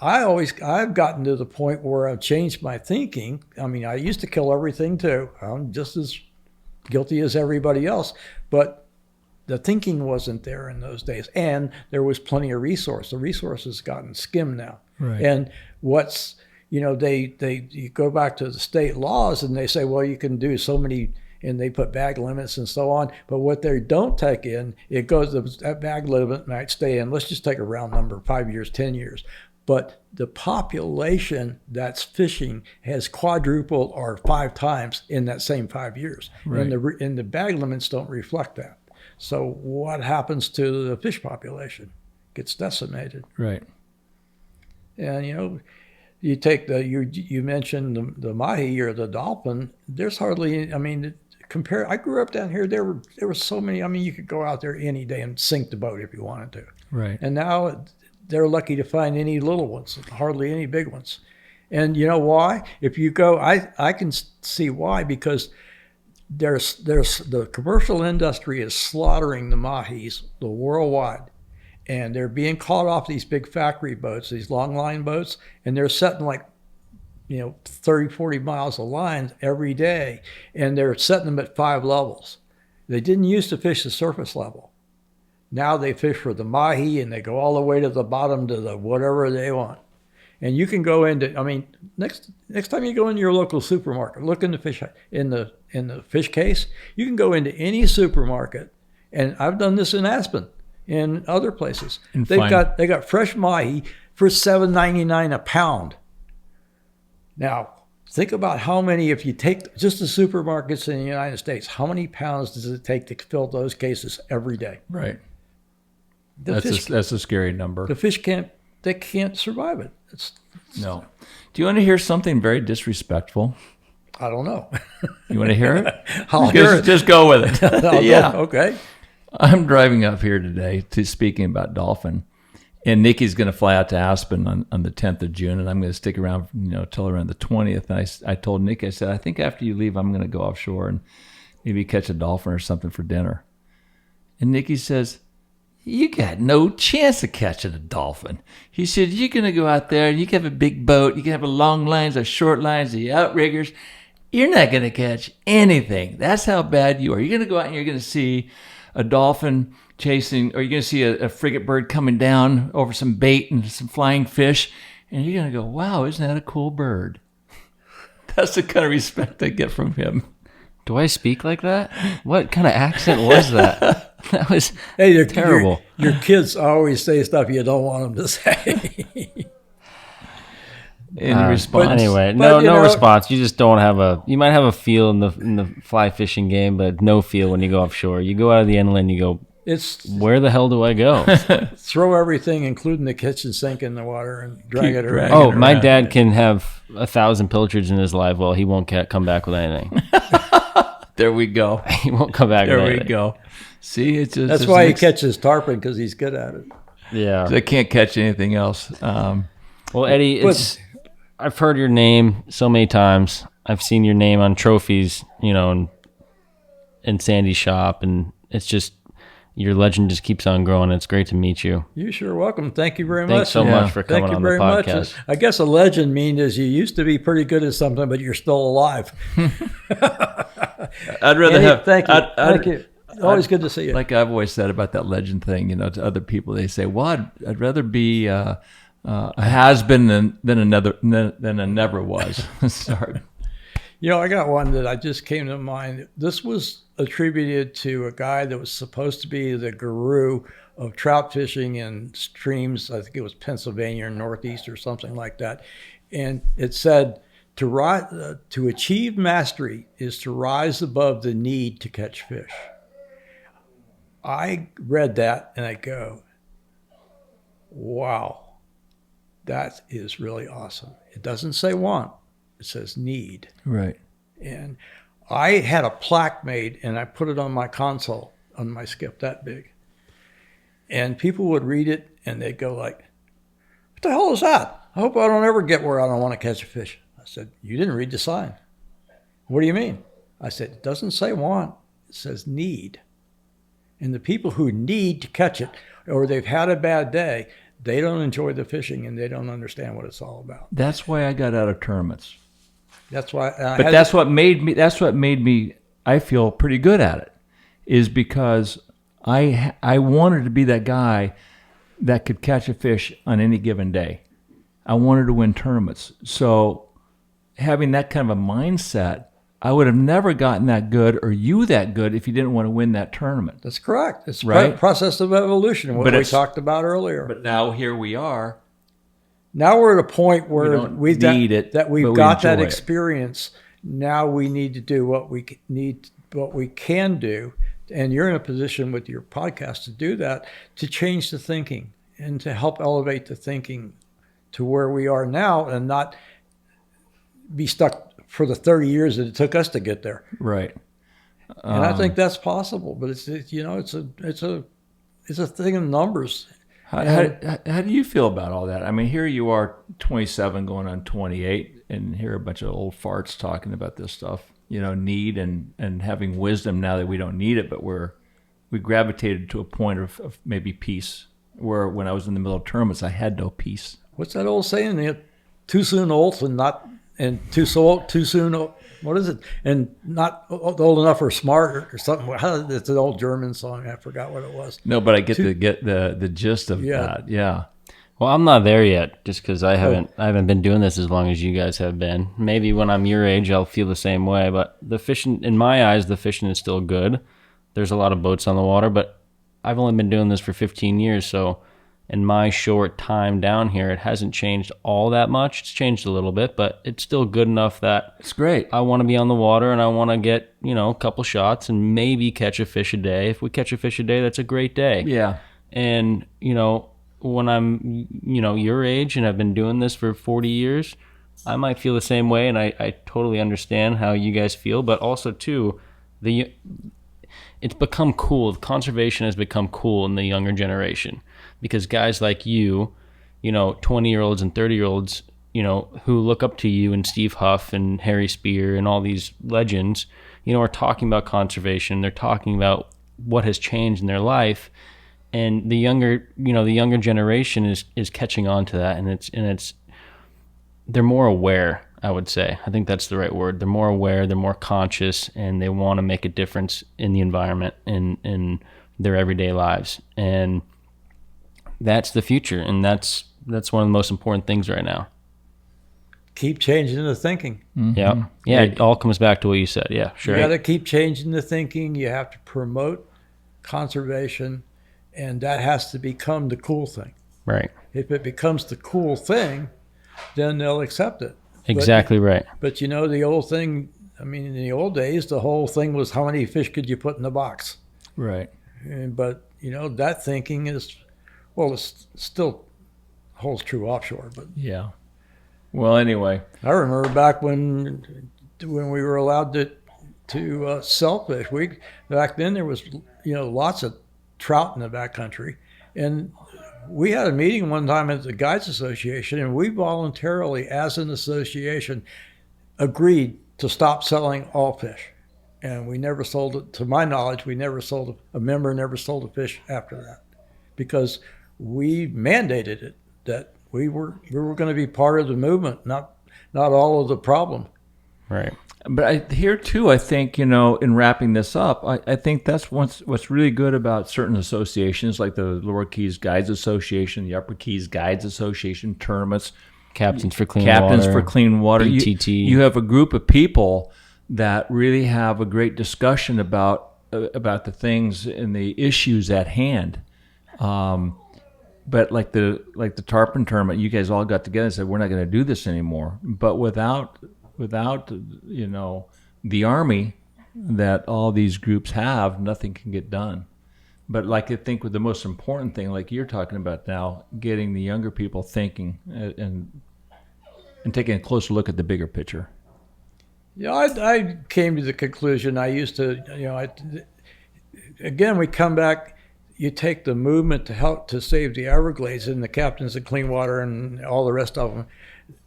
I've gotten to the point where I've changed my thinking. I used to kill everything too. I'm just as guilty as everybody else. But the thinking wasn't there in those days. And there was plenty of resource. The resource has gotten skimmed now. Right. And what's, you go back to the state laws and they say, well, you can do so many, and they put bag limits and so on. But what they don't take in, that bag limit might stay in, let's just take a round number, 5 years, 10 years. But the population that's fishing has quadrupled or 5 times in that same 5 years. Right. And the bag limits don't reflect that. So what happens to the fish population? Gets decimated. Right. And, you take you mentioned the mahi or the dolphin, there's hardly, I grew up down here, there were so many, you could go out there any day and sink the boat if you wanted to. Right. And now they're lucky to find any little ones, hardly any big ones. And you know why? If you go, I can see why, because there's the commercial industry is slaughtering the mahis worldwide. And they're being caught off these big factory boats, these long line boats, and they're setting 30, 40 miles of lines every day, and they're setting them at 5 levels. They didn't used to fish the surface level. Now they fish for the mahi, and they go all the way to the bottom to the whatever they want. And you can go into, next time you go into your local supermarket, look in the fish in the fish case. You can go into any supermarket, and I've done this in Aspen, in other places. They got fresh mahi for $7.99 a pound. Now, think about how many, if you take just the supermarkets in the United States, how many pounds does it take to fill those cases every day? Right. That's a scary number. The fish can't survive it. No. Do you want to hear something very disrespectful? I don't know. You want to hear it? I'll hear it. Just go with it. Yeah. Okay. I'm driving up here today to speaking about dolphin, and Nikki's going to fly out to Aspen on the 10th of June, and I'm going to stick around, till around the 20th. And I told Nikki, I said, I think after you leave, I'm going to go offshore and maybe catch a dolphin or something for dinner. And Nikki says, you got no chance of catching a dolphin. He said, you're going to go out there and you can have a big boat. You can have a long lines or short lines, the outriggers. You're not going to catch anything. That's how bad you are. You're going to go out and you're going to see a dolphin chasing, or you're going to see a frigate bird coming down over some bait and some flying fish, and you're going to go, wow, isn't that a cool bird? That's the kind of respect I get from him. Do I speak like that? What kind of accent was that? That was terrible. Your kids always say stuff you don't want them to say. In response. Anyway, no response. You just don't have you might have a feel in the fly fishing game, but no feel when you go offshore. You go out of the inland, you go, where the hell do I go? Throw everything, including the kitchen sink, in the water and drag it around. Oh, my dad can have 1,000 pilchards in his live well. He won't come back with anything. There we go. He won't come back with anything. There we go. See, that's why he catches tarpon, because he's good at it. Yeah. They can't catch anything else. Well, Eddie, I've heard your name so many times. I've seen your name on trophies, in Sandy's shop, and it's just, your legend just keeps on growing. It's great to meet you. You're sure welcome. Thank you very much. Thanks so much for coming on the podcast. Much. I guess a legend means you used to be pretty good at something, but you're still alive. I'd rather Thank you. Thank you. Always good to see you. Like I've always said about that legend thing, to other people, they say, well, I'd rather be a has-been than a never was. Sorry. I got one that I just came to mind. This was attributed to a guy that was supposed to be the guru of trout fishing in streams. I think it was Pennsylvania or Northeast or something like that. And it said, to achieve mastery is to rise above the need to catch fish. I read that and I go, wow, that is really awesome. It doesn't say want, it says need. Right. And I had a plaque made and I put it on my console on my Skiff, that big. And people would read it and they'd go like, what the hell is that? I hope I don't ever get where I don't want to catch a fish. I said, you didn't read the sign. What do you mean? I said, it doesn't say want, it says need. And the people who need to catch it, or they've had a bad day, they don't enjoy the fishing and they don't understand what it's all about. That's why I got out of tournaments. That's why. That's what made me I feel pretty good at it is because I wanted to be that guy that could catch a fish on any given day. I wanted to win tournaments. So having that kind of a mindset, I would have never gotten that good or you that good if you didn't want to win that tournament. That's correct. It's Right? process of evolution, what we talked about earlier. But now here we are. Now we're at a point where don't we've need it, that we've but we got that enjoy it. experience. Now we need to do what we can do, and you're in a position with your podcast to do that, to change the thinking and to help elevate the thinking to where we are now, and not be stuck for the 30 years that it took us to get there. Right. And I think that's possible, but it's a thing of numbers. How do you feel about all that? I mean, here you are, 27 going on 28, and hear a bunch of old farts talking about this stuff, need and having wisdom now that we don't need it, but we gravitated to a point of maybe peace, where when I was in the middle of tournaments, I had no peace. What's that old saying? Too soon old and too soon. What is it? And not old enough or smart or something. It's an old German song. I forgot what it was. No, but I get the gist of that. Yeah. Well, I'm not there yet, just because I haven't been doing this as long as you guys have been. Maybe when I'm your age, I'll feel the same way. But the fishing, in my eyes, the fishing is still good. There's a lot of boats on the water, but I've only been doing this for 15 years, so in my short time down here, it hasn't changed all that much. It's changed a little bit, but it's still good enough that It's great. I want to be on the water and I want to get, a couple shots and maybe catch a fish a day. If we catch a fish a day, that's a great day. Yeah. And, when I'm, your age and I've been doing this for 40 years, I might feel the same way, and I totally understand how you guys feel, but also, too, it's become cool. Conservation has become cool in the younger generation, because guys like you, 20-year-olds and 30-year-olds, who look up to you and Steve Huff and Harry Spear and all these legends, are talking about conservation. They're talking about what has changed in their life. And the younger generation is catching on to that, and they're more aware, I would say. I think that's the right word. They're more aware, they're more conscious, and they want to make a difference in the environment, in their everyday lives. And that's the future, and that's one of the most important things right now. Keep changing the thinking. Mm-hmm. Yeah. It all comes back to what you said. Yeah, sure. You got to keep changing the thinking. You have to promote conservation, and that has to become the cool thing. Right. If it becomes the cool thing, then they'll accept it. Exactly right. But the old thing, in the old days, the whole thing was how many fish could you put in the box? Right. But, that thinking is, it still holds true offshore. But Yeah. Well, anyway. I remember back when we were allowed to sell fish. Back then there was, lots of trout in the backcountry. And we had a meeting one time at the Guides Association, and we voluntarily, as an association, agreed to stop selling all fish. And we never sold it, to my knowledge, a member never sold a fish after that, because we mandated it, that we were going to be part of the movement, not all of the problem. Right. But here too, I think, in wrapping this up, I think that's what's really good about certain associations, like the Lower Keys Guides Association, the Upper Keys Guides Association, tournaments, Captains for Clean Water, BTT. You have a group of people that really have a great discussion about the things and the issues at hand. But like the Tarpon tournament, you guys all got together and said, we're not going to do this anymore. But without the army that all these groups have, nothing can get done. But I think with the most important thing, like you're talking about now, getting the younger people thinking and taking a closer look at the bigger picture. Yeah, I came to the conclusion. I used to, again, we come back. You take the movement to help to save the Everglades and the Captains of Clean Water and all the rest of them.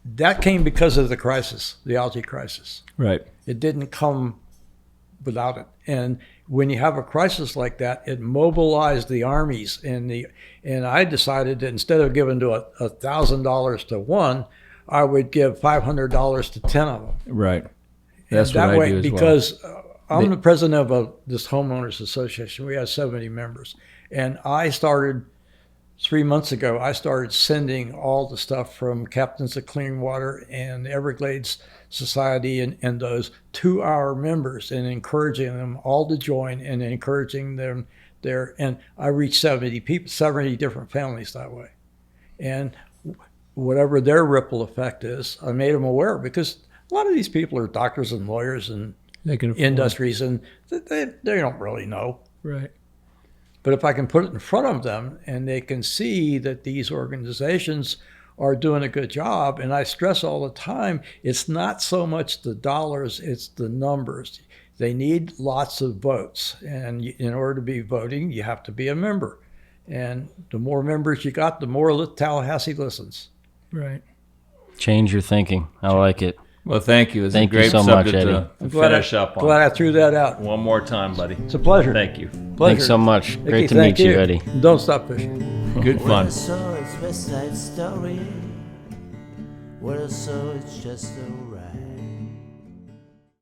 That came because of the crisis, the algae crisis. Right. It didn't come without it. And when you have a crisis like that, it mobilized the armies. And I decided that instead of giving to $1,000 to one, I would give $500 to 10 of them. Right. That's that what way, I do as because well. I'm the president of this homeowners association. We have 70 members. And I started 3 months ago, I started sending all the stuff from Captains of Clean Water and Everglades Society and those to our members and encouraging them all to join and encouraging them there. And I reached 70 people, 70 different families that way. And whatever their ripple effect is, I made them aware, because a lot of these people are doctors and lawyers and industries, and they don't really know. Right. But if I can put it in front of them and they can see that these organizations are doing a good job, and I stress all the time, it's not so much the dollars, it's the numbers. They need lots of votes. And in order to be voting, you have to be a member. And the more members you got, the more Tallahassee listens. Right. Change your thinking. I like it. Well, thank you. It's Thank a great you so subject much, Eddie. to finish up on. Glad I threw that out. One more time, buddy. It's a pleasure. Thank you. Pleasure. Thanks so much. Mickey, Great to thank meet you, Eddie. Don't stop fishing. Good What I fun. saw is West Side Story. What I saw, it's just a